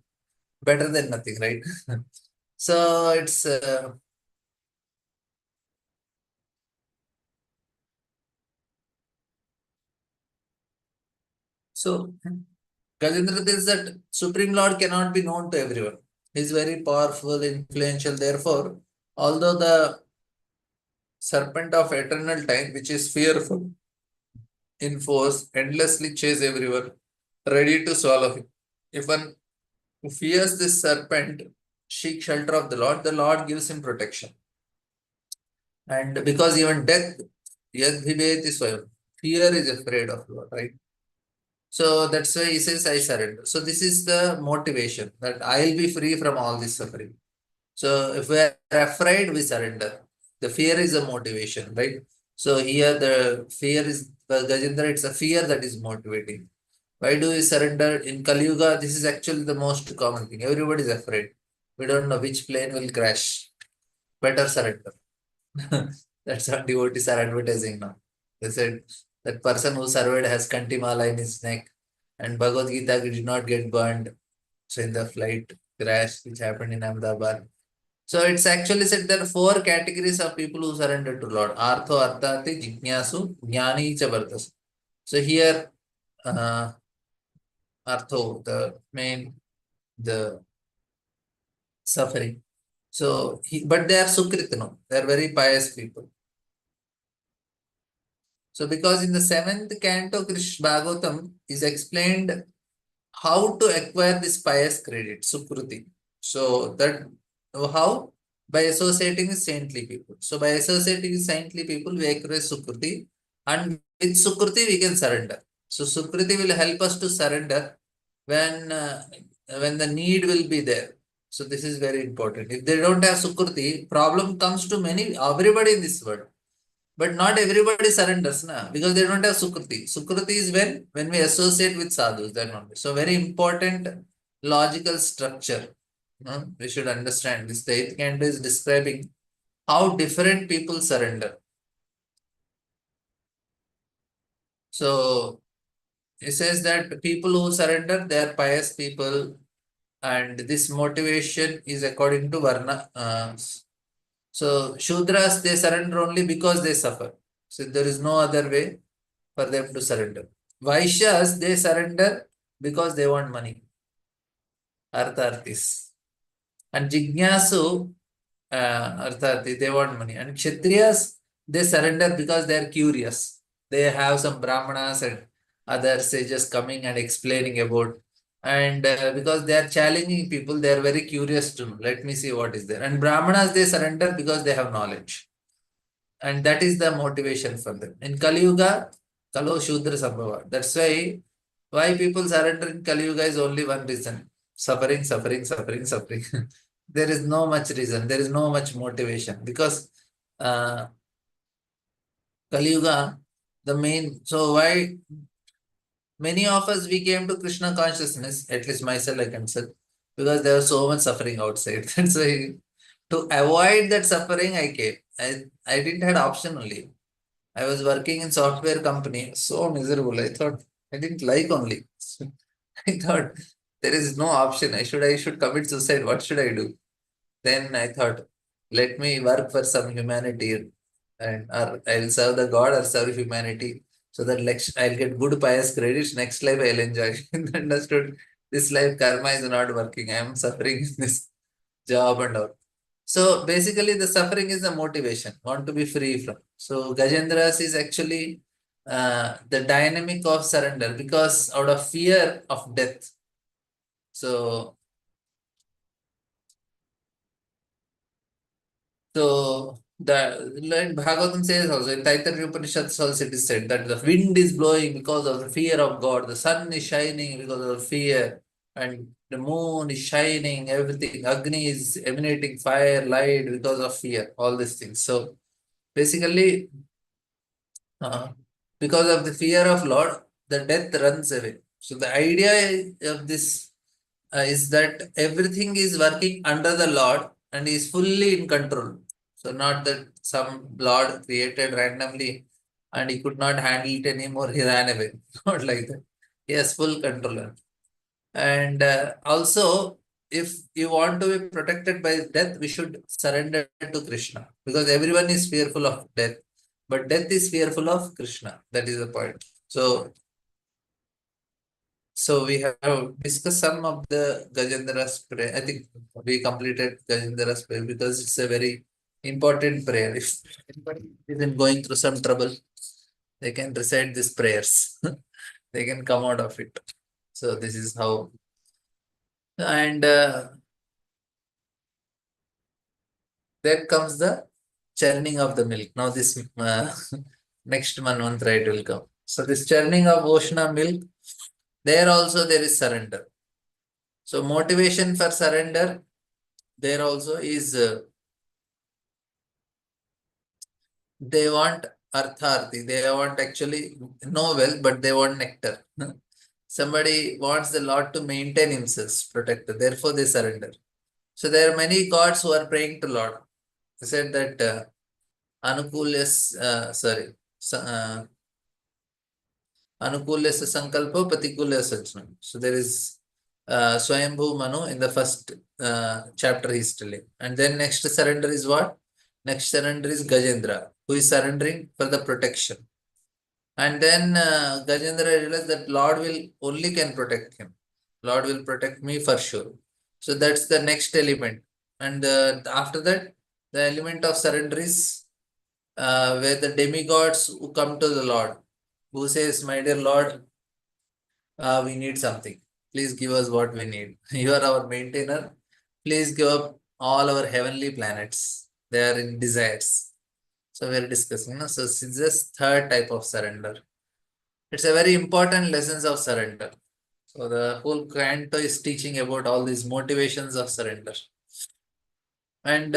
[SPEAKER 9] Better than nothing, right? So it's so Gajendra tells that Supreme Lord cannot be known to everyone. He is very powerful, influential. Therefore, although the serpent of eternal time, which is fearful, in force, endlessly chase everyone, ready to swallow him. If one fears this serpent, seek shelter of the Lord gives him protection. And because even death, fear is afraid of Lord, right? So that's why he says, I surrender. So this is the motivation that I'll be free from all this suffering. So if we are afraid, we surrender. The fear is a motivation, right? So here the fear is, Gajendra, it's a fear that is motivating. Why do we surrender? In Kali Yuga, this is actually the most common thing. Everybody is afraid. We don't know which plane will crash. Better surrender. That's what devotees are advertising now. They said that person who surveyed has Kantimala in his neck, and Bhagavad Gita did not get burned. So in the flight crash which happened in Ahmedabad. So it's actually said there are four categories of people who surrender to Lord. Artho, Arthati, Jignasu, Jnani, Chabartas. So here, Artho, the main, the suffering. So, but they are Sukrit, no? They are very pious people. So because in the 7th canto, Krishna Bhagavatam is explained how to acquire this pious credit, Sukruti. So that how? By associating with saintly people. So by associating with saintly people, we acquire Sukruti, and with Sukruti we can surrender. So Sukruti will help us to surrender when the need will be there. So this is very important. If they don't have Sukruti, problem comes to everybody in this world. But not everybody surrenders, because they don't have Sukruti. Sukruti is when we associate with sadhus, then only. So very important logical structure. We should understand this. The 8th canto is describing how different people surrender. So it says that people who surrender, they are pious people, and this motivation is according to Varna. So Shudras, they surrender only because they suffer. So there is no other way for them to surrender. Vaishyas, they surrender because they want money. Arthartis. And Jignasu, Arthati, they want money. And Kshatriyas, they surrender because they are curious. They have some Brahmanas and other sages coming and explaining about. And because they are challenging people, they are very curious to know. Let me see what is there. And Brahmanas, they surrender because they have knowledge. And that is the motivation for them. In Kali Yuga, Kalo Shudra Sambhava. That's why people surrender in Kali Yuga is only one reason. Suffering, suffering, suffering, suffering. There is no much reason. There is no much motivation. Because Kali Yuga, the main, so why many of us, we came to Krishna consciousness, at least myself I can say, because there was so much suffering outside. That's why to avoid that suffering, I came. I didn't have option only. I was working in software company, so miserable. I thought I didn't like only. I thought there is no option. I should commit suicide. What should I do? Then I thought, let me work for some humanity, and or I'll serve the God or serve humanity, so that I'll get good pious credits. Next life I'll enjoy. Understood? This life karma is not working. I am suffering in this job and all. So basically the suffering is the motivation, want to be free from. So Gajendras is actually the dynamic of surrender, because out of fear of death. So like Bhagavatam says also, in Taittiriya Upanishads also it is said that the wind is blowing because of the fear of God, the sun is shining because of the fear, and the moon is shining, everything, Agni is emanating fire, light because of fear, all these things. So basically, because of the fear of Lord, the death runs away. So the idea of this is that everything is working under the Lord and is fully in control. So not that some Lord created randomly and he could not handle it anymore, he ran away. Not like that. He has full control. And also, if you want to be protected by death, we should surrender to Krishna, because everyone is fearful of death, but death is fearful of Krishna. That is the point. So we have discussed some of the Gajendra's prayer. I think we completed Gajendra's prayer because it's a very important prayer. If anybody isn't going through some trouble, they can recite these prayers. They can come out of it. So this is how. And then comes the churning of the milk. Now this next mantra it will come. So this churning of Oshna milk, there also there is surrender. So motivation for surrender, there also is they want artharthi. They want actually no wealth, but they want nectar. Somebody wants the Lord to maintain himself, protected. Therefore, they surrender. So there are many gods who are praying to Lord. They said that Anukulyasya Sankalpo Patikulyasya Sajnam. So there is Swayambhu Manu in the first chapter he is telling. And then next surrender is what? Next surrender is Gajendra, who is surrendering for the protection. And then Gajendra realized that Lord will only can protect him. Lord will protect me for sure. So that's the next element. And after that, the element of surrender is where the demigods who come to the Lord, who says, my dear Lord, we need something. Please give us what we need. You are our maintainer. Please give up all our heavenly planets. They are in desires. So we are discussing. So this is third type of surrender. It's a very important lessons of surrender. So the whole canto is teaching about all these motivations of surrender. And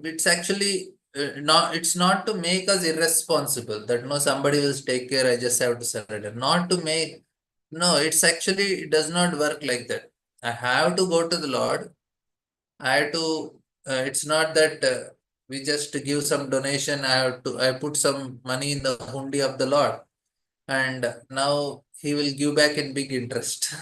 [SPEAKER 9] it's actually it's not to make us irresponsible that no, somebody will take care, I just have to surrender. Not to make, no, it's actually, it does not work like that. I have to go to the Lord. I have to, it's not that we just give some donation, I put some money in the hundi of the Lord and now he will give back in big interest.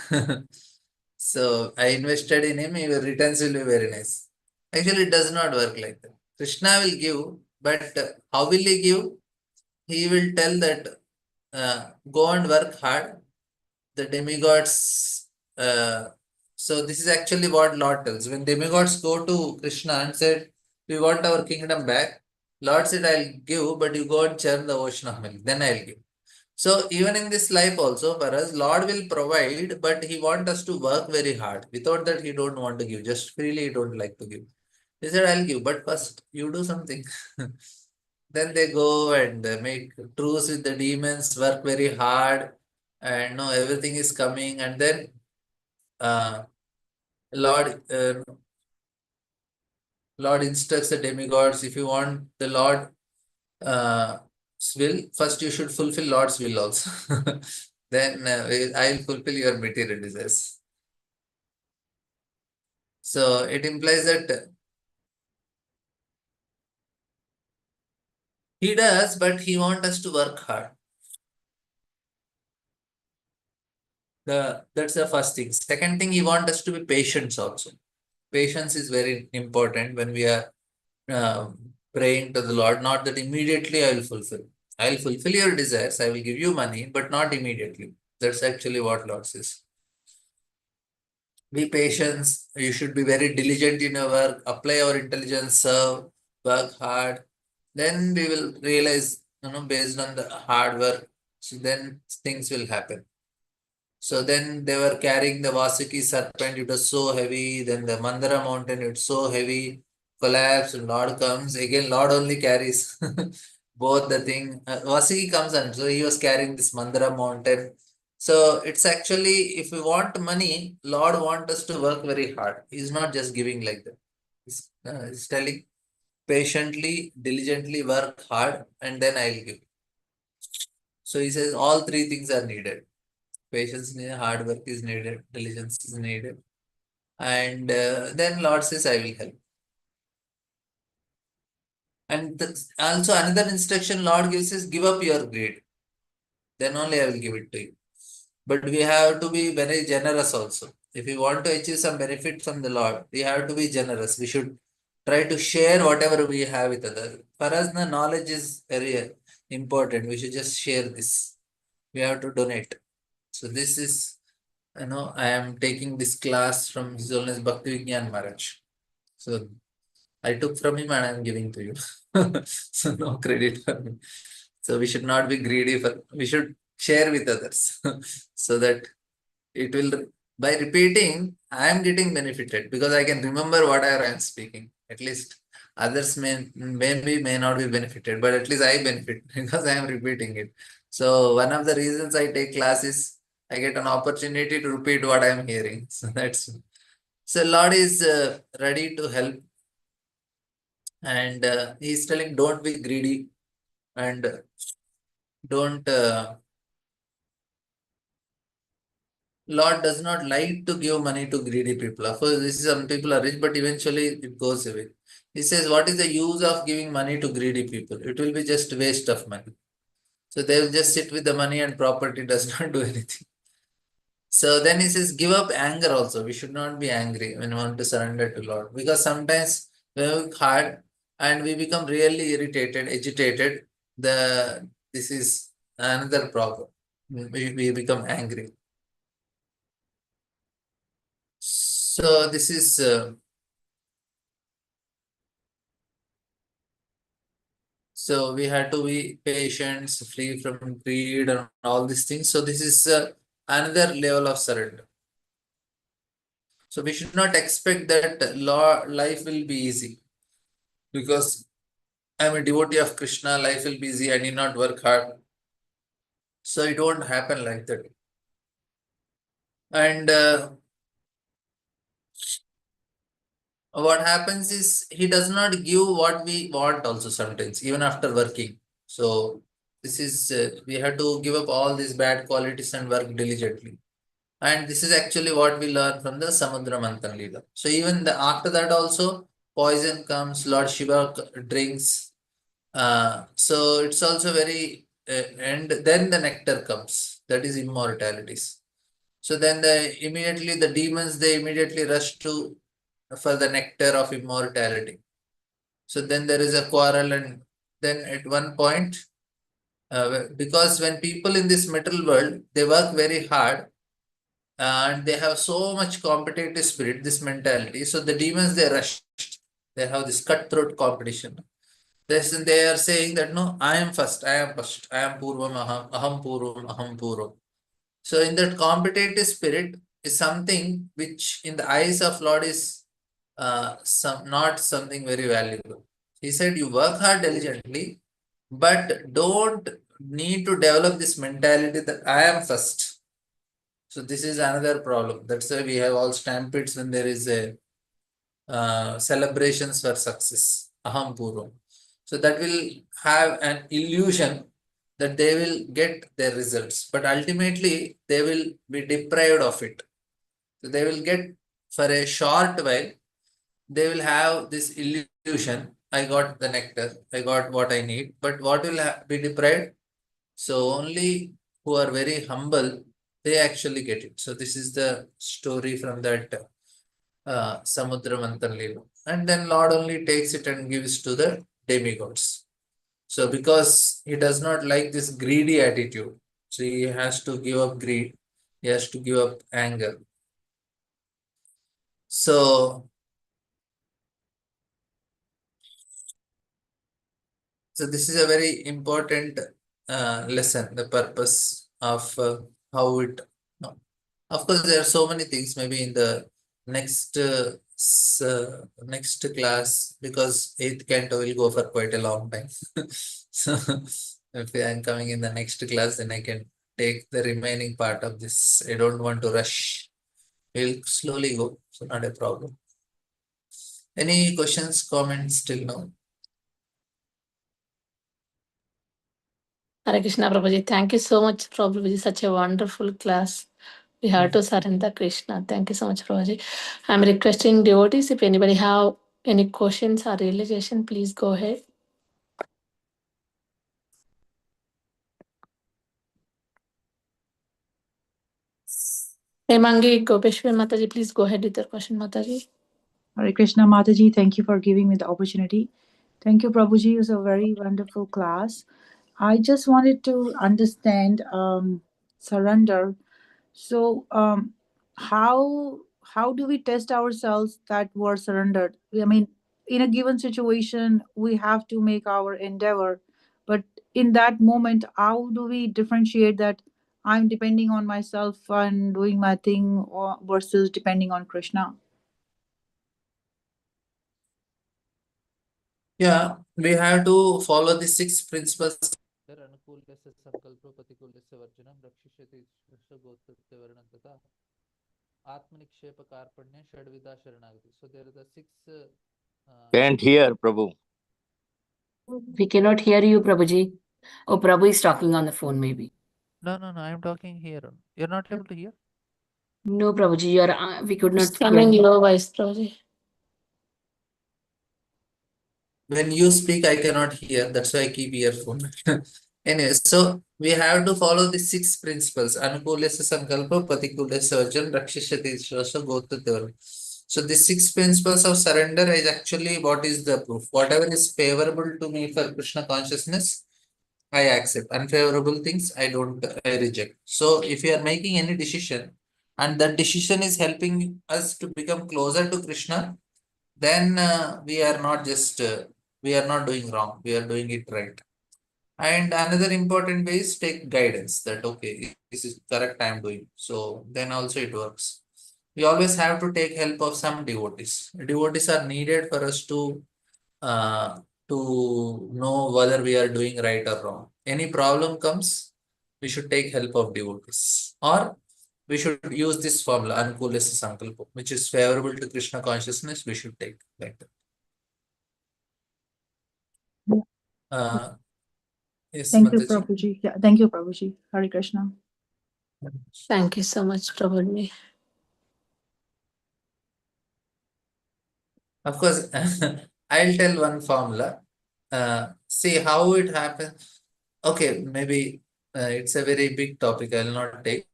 [SPEAKER 9] So I invested in him, your returns will be very nice. Actually, it does not work like that. Krishna will give, but how will he give? He will tell that go and work hard. The demigods. So this is actually what Lord tells. When demigods go to Krishna and said, "We want our kingdom back," Lord said, "I'll give, but you go and churn the ocean of milk. Then I'll give." So even in this life also, for us, Lord will provide, but He wants us to work very hard. Without that, He don't want to give. Just freely, He don't like to give. He said, I'll give, but first you do something. Then they go and make truce with the demons, work very hard, and no, everything is coming. And then Lord, Lord instructs the demigods, if you want the Lord will, first you should fulfill Lord's will also. Then I'll fulfill your material desires. So it implies that He does, but He wants us to work hard. That's the first thing. Second thing, He wants us to be patient also. Patience is very important when we are praying to the Lord. Not that immediately I will fulfill. I will fulfill your desires. I will give you money, but not immediately. That's actually what Lord says. Be patient. You should be very diligent in your work. Apply your intelligence. Serve. Work hard. Then we will realize, based on the hard work, so then things will happen. So then they were carrying the Vasuki serpent, it was so heavy. Then the Mandara mountain, it's so heavy, collapse, and Lord comes. Again, Lord only carries both the thing. Vasuki comes and so he was carrying this Mandara mountain. So it's actually, if we want money, Lord wants us to work very hard. He's not just giving like that. He's telling patiently, diligently work hard, and then I'll give. So he says all three things are needed. Patience is needed, hard work is needed, diligence is needed. And then Lord says, I will help. And also another instruction Lord gives is give up your greed. Then only I will give it to you. But we have to be very generous also. If we want to achieve some benefit from the Lord, we have to be generous. We should try to share whatever we have with others. For us, the knowledge is very important. We should just share this. We have to donate. So this is, I am taking this class from His Holiness Bhakti Vigyan Maharaj. So I took from him and I am giving to you. So no credit for me. So we should not be greedy. We should share with others so that it will, by repeating, I am getting benefited because I can remember whatever I am speaking. At least others may not be benefited, but at least I benefit because I am repeating it. So one of the reasons I take class is I get an opportunity to repeat what I'm hearing. So that's so Lord is ready to help, and He's telling, don't be greedy and don't. Lord does not like to give money to greedy people. Of course, this is some people are rich, but eventually it goes away. He says, what is the use of giving money to greedy people? It will be just waste of money. So they will just sit with the money and property does not do anything. So then he says, give up anger also. We should not be angry when we want to surrender to Lord. Because sometimes we work hard and we become really irritated, agitated. This is another problem. We become angry. So this is so we had to be patient, free from greed and all these things. So this is another level of surrender. So we should not expect that life will be easy because I'm a devotee of Krishna. Life will be easy. I need not work hard. So it won't happen like that. And what happens is he does not give what we want also sometimes, even after working. So this is, we have to give up all these bad qualities and work diligently. And this is actually what we learn from the Samudra Manthan Leela. So even after that also, poison comes, Lord Shiva drinks. So it's also very, and then the nectar comes, that is immortalities. So then immediately the demons, they immediately rush to for the nectar of immortality. So then there is a quarrel, and then at one point, because when people in this material world, they work very hard and they have so much competitive spirit, this mentality. So the demons, they rush. They have this cutthroat competition. They are saying that no, I am first, I am first, I am Purvam, Aham Purvam, Aham Purvam. So in that competitive spirit is something which in the eyes of Lord is not something very valuable. He said, you work hard diligently, but don't need to develop this mentality that I am first. So this is another problem. That's why we have all stampedes when there is a celebrations for success. Aham Purvam. So that will have an illusion that they will get their results, but ultimately they will be deprived of it. So they will get for a short while, they will have this illusion. I got the nectar, I got what I need, but what will be deprived? So only who are very humble, they actually get it. So this is the story from that Samudra Manthan Leela. And then Lord only takes it and gives to the demigods. So because he does not like this greedy attitude, so he has to give up greed, he has to give up anger. So this is a very important lesson, the purpose of how it. No. Of course, there are so many things. Maybe in the next next class, because 8th canto will go for quite a long time. So if I am coming in the next class, then I can take the remaining part of this. I don't want to rush. We'll slowly go, so not a problem. Any questions, comments till now?
[SPEAKER 1] Hare Krishna, Prabhuji. Thank you so much, Prabhuji. Such a wonderful class. We have to surrender Krishna. Thank you so much, Prabhuji. I'm requesting devotees, if anybody have any questions or realization, please go ahead. Hemangi Gopeshwar Mataji, please go ahead with your question, Mataji.
[SPEAKER 10] Hare Krishna Mataji, thank you for giving me the opportunity. Thank you, Prabhuji. It was a very wonderful class. I just wanted to understand surrender. So, how do we test ourselves that we're surrendered? I mean, in a given situation, we have to make our endeavor, but in that moment, how do we differentiate that I'm depending on myself and doing my thing, or versus depending on Krishna?
[SPEAKER 9] Yeah, we have to follow the 6 principles. Varjanam Rakshishati Gotrutya Varnam Tata Atmanikshepa Karpanya Shadvida Sharanagati. So there are the six.
[SPEAKER 11] Can't hear, Prabhu.
[SPEAKER 8] We cannot hear you, Prabhuji. Oh, Prabhu is talking on the phone, maybe.
[SPEAKER 9] No, I am talking here. You're not able to hear?
[SPEAKER 8] No, Prabhuji, we could not
[SPEAKER 1] It's coming
[SPEAKER 8] hear.
[SPEAKER 1] low voice, Prabhuji.
[SPEAKER 9] When you speak, I cannot hear. That's why I keep earphone. Anyway, so we have to follow the six principles. Anukulasya sankalpa, patikulasya varjan, rakshishati shvasa, gotra. So the six principles of surrender is actually what is the proof. Whatever is favorable to me for Krishna consciousness, I accept. Unfavorable things, I reject. So if you are making any decision and that decision is helping us to become closer to Krishna, then we are not doing wrong. We are doing it right. And another important way is take guidance that, okay, this is correct I am doing. So then also it works. We always have to take help of some devotees. Devotees are needed for us uh, to know whether we are doing right or wrong. Any problem comes, we should take help of devotees. Or we should use this formula, Anukulasya Sankalpa, which is favorable to Krishna consciousness, we should take like that. Yes,
[SPEAKER 10] Thank you,
[SPEAKER 9] Mataji.
[SPEAKER 10] Prabhuji. Yeah, thank you, Prabhuji. Hare Krishna.
[SPEAKER 1] Thank you so much, Prabhuji.
[SPEAKER 9] Of course, I'll tell one formula. See how it happens. Okay, maybe it's a very big topic. I'll not take.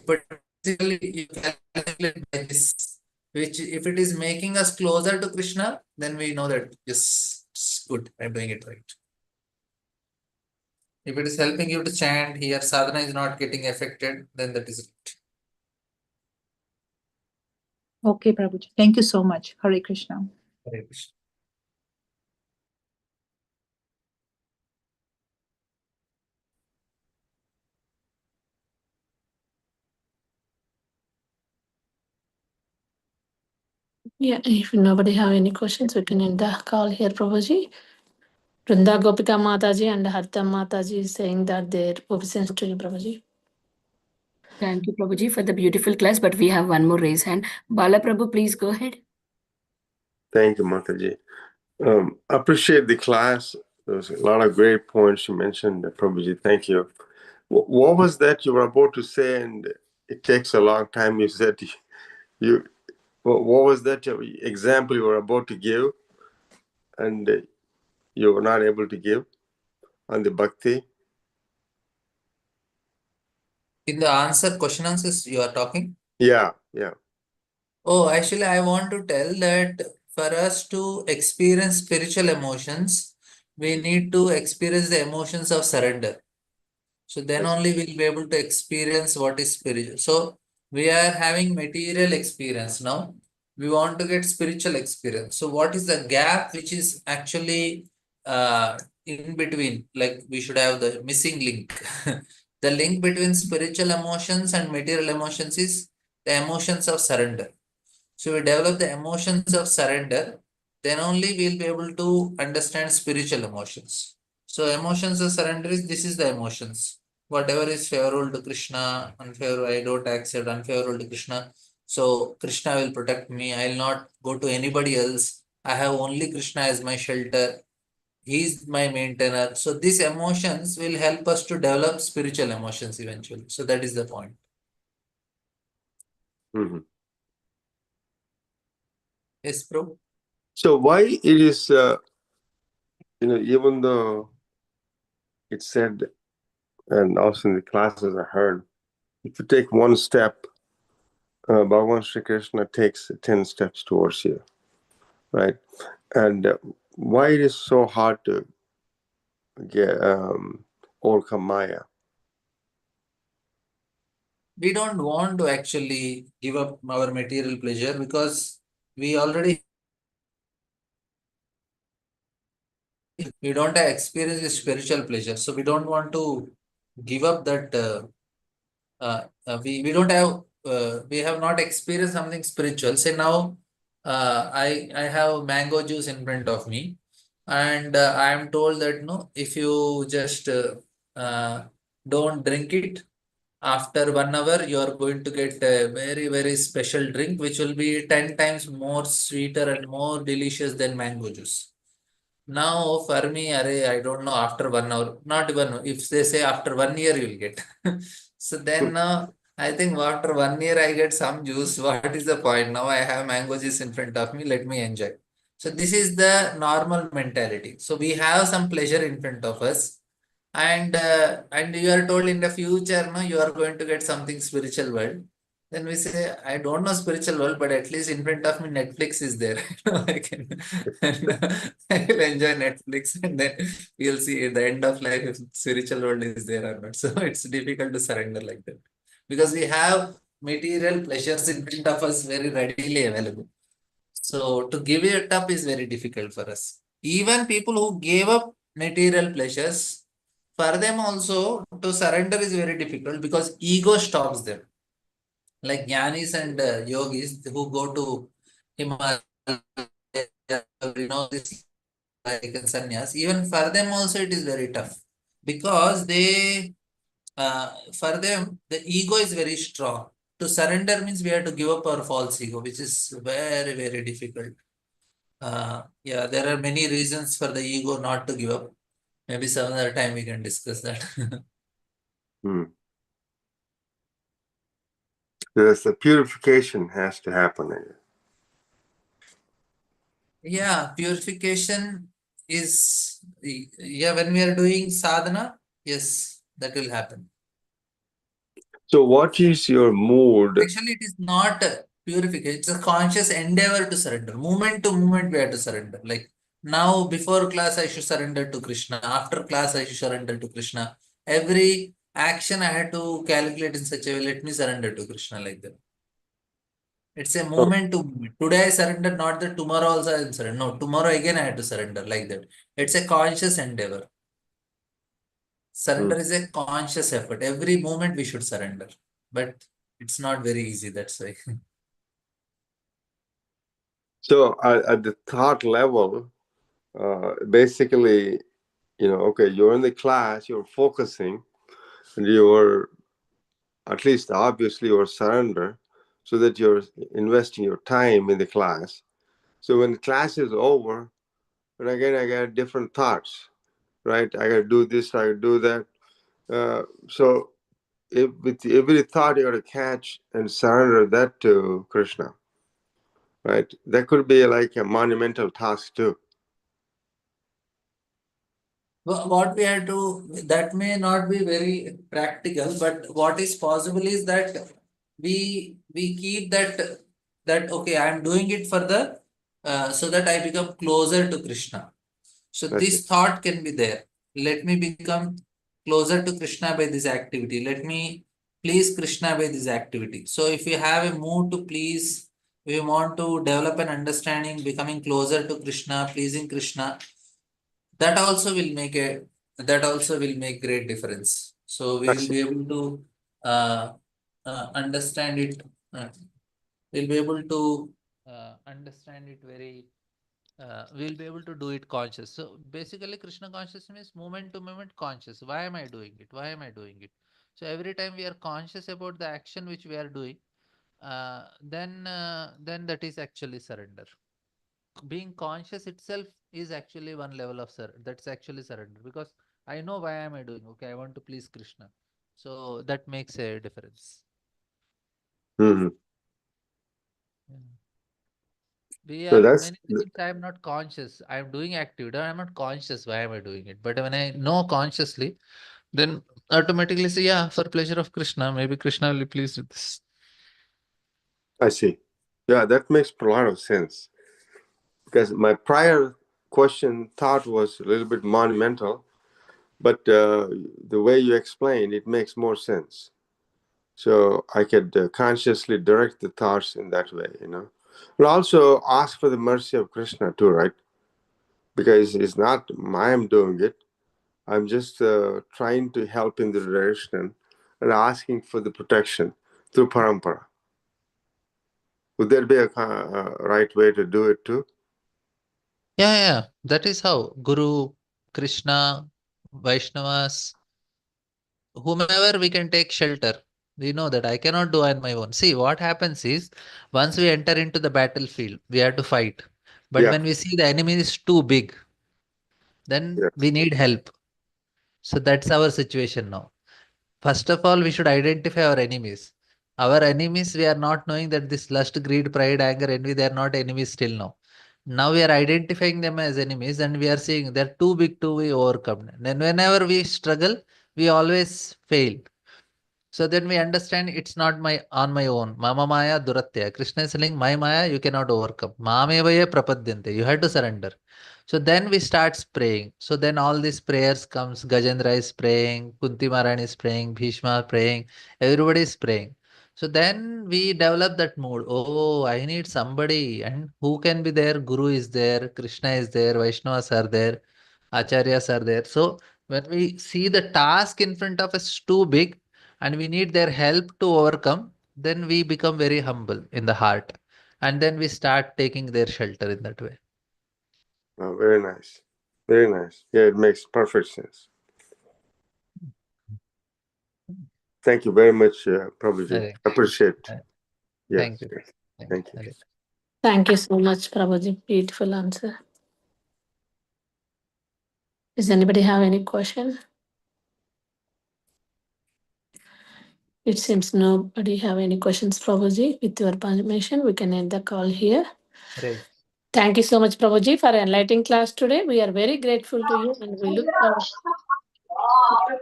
[SPEAKER 9] But basically, you calculate by this, which if it is making us closer to Krishna, then we know that yes, it's good. I'm doing it right. If it is helping you to chant here, sadhana is not getting affected, then that is it.
[SPEAKER 10] Okay, Prabhuji. Thank you so much. Hare Krishna.
[SPEAKER 9] Hare Krishna.
[SPEAKER 1] Yeah, if nobody have any questions, we can end the call here, Prabhuji. Vrinda Gopika Mataji and Harita Mataji is saying that their obeisance to you, Prabhuji.
[SPEAKER 8] Thank you, Prabhuji, for the beautiful class. But we have one more raise hand. Bala Prabhu, please go ahead.
[SPEAKER 12] Thank you, Mataji. Appreciate the class. There's a lot of great points you mentioned, Prabhuji. Thank you. What was that you were about to say? And it takes a long time. You said what was that example you were about to give, and you were not able to give on the bhakti?
[SPEAKER 9] In the question answers you are talking?
[SPEAKER 12] Yeah.
[SPEAKER 9] Oh, actually, I want to tell that for us to experience spiritual emotions, we need to experience the emotions of surrender. So then only we'll be able to experience what is spiritual. So we are having material experience now. We want to get spiritual experience. So what is the gap which is actually in between? Like we should have the missing link. The link between spiritual emotions and material emotions is the emotions of surrender. So we develop the emotions of surrender, then only we'll be able to understand spiritual emotions. So emotions of surrender this is the emotions. Whatever is favorable to Krishna, unfavorable, I don't accept, unfavorable to Krishna. So Krishna will protect me. I'll not go to anybody else. I have only Krishna as my shelter. He is my maintainer. So these emotions will help us to develop spiritual emotions eventually. So that is the point.
[SPEAKER 12] Mm-hmm.
[SPEAKER 9] Yes, bro.
[SPEAKER 12] So why it is, even though it said, and also in the classes I heard, if you take one step, Bhagavan Sri Krishna takes 10 steps towards you, right? And why it is so hard to get overcome Maya?
[SPEAKER 9] We don't want to actually give up our material pleasure because we already we don't have experience with spiritual pleasure. So we don't want to give up that we don't have we have not experienced something spiritual. Say now I have mango juice in front of me and I am told that no, if you just don't drink it. After 1 hour, you are going to get a very, very special drink, which will be 10 times more sweeter and more delicious than mango juice. Now, for me, I don't know, after 1 hour, not even, if they say after 1 year, you'll get. So then, I think after 1 year, I get some juice. What is the point? Now I have mango juice in front of me, let me enjoy. So this is the normal mentality. So we have some pleasure in front of us. And you are told in the future, no, you are going to get something spiritual world. Then we say, I don't know spiritual world, but at least in front of me, Netflix is there. I can, I will enjoy Netflix, and then we'll see at the end of life if spiritual world is there or not. So it's difficult to surrender like that because we have material pleasures in front of us very readily available. So to give it up is very difficult for us. Even people who gave up material pleasures, for them also to surrender is very difficult because ego stops them. Like jnanis and yogis who go to Himalaya, this like sannyas, even for them also it is very tough because for them the ego is very strong. To surrender means we have to give up our false ego, which is very, very difficult. Yeah, there are many reasons for the ego not to give up. Maybe some other time we can discuss that.
[SPEAKER 12] There's the purification has to happen.
[SPEAKER 9] Yeah, purification is, yeah, when we are doing sadhana, yes, that will happen.
[SPEAKER 12] So what is your mood?
[SPEAKER 9] Actually, it is not purification, it's a conscious endeavor to surrender. Moment to moment, we have to surrender. Like now, before class, I should surrender to Krishna. After class, I should surrender to Krishna. Every action I had to calculate in such a way, let me surrender to Krishna like that. It's a moment to moment. Today I surrender, not that tomorrow also I will surrender. No, tomorrow again I have to surrender like that. It's a conscious endeavor. Surrender is a conscious effort. Every moment we should surrender. But it's not very easy, that's why.
[SPEAKER 12] So at the thought level, basically, okay, you're in the class, you're focusing, and you're, at least obviously, you're surrender, so that you're investing your time in the class. So when the class is over, and again, I got different thoughts, right? I got to do this, I got to do that. So with every thought, you got to catch and surrender that to Krishna, right? That could be like a monumental task too.
[SPEAKER 9] What we have to, that may not be very practical, but what is possible is that we keep that okay, I am doing it for the so that I become closer to Krishna. So this thought can be there. Let me become closer to Krishna by this activity. Let me please Krishna by this activity. So if you have a mood to please, we want to develop an understanding, becoming closer to Krishna, pleasing Krishna, that also will make great difference. So we will be able to understand it. We'll be able to understand it very. We'll be able to do it conscious. So basically, Krishna consciousness means moment to moment conscious. Why am I doing it? Why am I doing it? So every time we are conscious about the action which we are doing, then that is actually surrender. Being conscious itself is actually one level of surrender. That's actually surrender because I know why am I doing. Okay, I want to please Krishna. So that makes a difference.
[SPEAKER 12] Mm-hmm.
[SPEAKER 9] We are many times I am not conscious. I am doing activity. I am not conscious. Why am I doing it? But when I know consciously, then automatically say, yeah, for pleasure of Krishna, maybe Krishna will be pleased with this.
[SPEAKER 12] I see. Yeah, that makes a lot of sense. Because my prior thought was a little bit monumental, but the way you explained, it makes more sense. So I could consciously direct the thoughts in that way, But also ask for the mercy of Krishna too, right? Because it's not I am doing it. I'm just trying to help in the direction and asking for the protection through parampara. Would there be a right way to do it too?
[SPEAKER 9] Yeah. That is how Guru, Krishna, Vaishnavas, whomever we can take shelter. We know that I cannot do on my own. See, what happens is, once we enter into the battlefield, we have to fight. But
[SPEAKER 12] Yeah.
[SPEAKER 9] when we see the enemy is too big, then
[SPEAKER 12] Yes.
[SPEAKER 9] we need help. So that's our situation now. First of all, we should identify our enemies. Our enemies, we are not knowing that this lust, greed, pride, anger, envy, they are not enemies till now. Now we are identifying them as enemies and we are seeing they're too big to be overcome. Then whenever we struggle, we always fail. So then we understand it's not on my own. Mama Maya Duratya. Krishna is saying, my Maya you cannot overcome. Mamevaya prapadyante. You have to surrender. So then we start praying. So then all these prayers comes. Gajendra is praying, Kunti Maharani is praying, Bhishma praying, everybody is praying. So then we develop that mood. Oh, I need somebody. And who can be there? Guru is there, Krishna is there, Vaishnavas are there, Acharyas are there. So when we see the task in front of us too big and we need their help to overcome, then we become very humble in the heart. And then we start taking their shelter in that way.
[SPEAKER 12] Oh, very nice. Very nice. Yeah, it makes perfect sense. Thank you very much, Prabhuji.
[SPEAKER 9] Okay.
[SPEAKER 12] Appreciate. Yes,
[SPEAKER 9] Thank you.
[SPEAKER 12] yes. Thank you.
[SPEAKER 1] Thank you so much, Prabhuji. Beautiful answer. Does anybody have any question? It seems nobody have any questions, Prabhuji. With your permission, we can end the call here.
[SPEAKER 9] Great.
[SPEAKER 1] Thank you so much, Prabhuji, for enlightening class today. We are very grateful to you and we look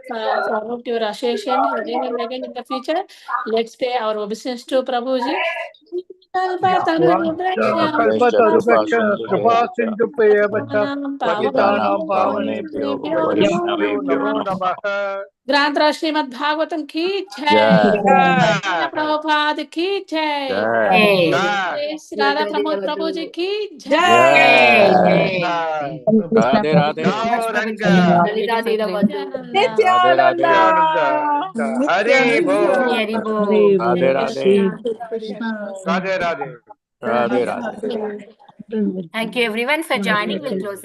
[SPEAKER 1] forward to your association again and again in the future. Let's pay our obeisance to Prabhuji.
[SPEAKER 11] कल्पतरुभ्यश्च कृपा सिन्धुभ्यश्च पतितानां
[SPEAKER 2] पावनेभ्यो
[SPEAKER 11] पावनेभ्यो
[SPEAKER 2] वैष्णवेभ्यो
[SPEAKER 11] नमो
[SPEAKER 2] नमः।
[SPEAKER 11] नमः।
[SPEAKER 1] ग्रंथ श्रीमद् भागवतम की जय,
[SPEAKER 11] जय
[SPEAKER 1] प्रभुपाद की जय,
[SPEAKER 11] जय
[SPEAKER 1] श्री राधा प्रमोद प्रभु जी की जय।
[SPEAKER 11] जय
[SPEAKER 2] राधे राधे
[SPEAKER 11] गौरंग
[SPEAKER 2] राधे राधे
[SPEAKER 11] नित्यानंद हरि बोल
[SPEAKER 2] Radhe Radhe
[SPEAKER 11] Radhe Radhe
[SPEAKER 2] Radhe Radhe.
[SPEAKER 8] Thank you everyone for joining. We'll close.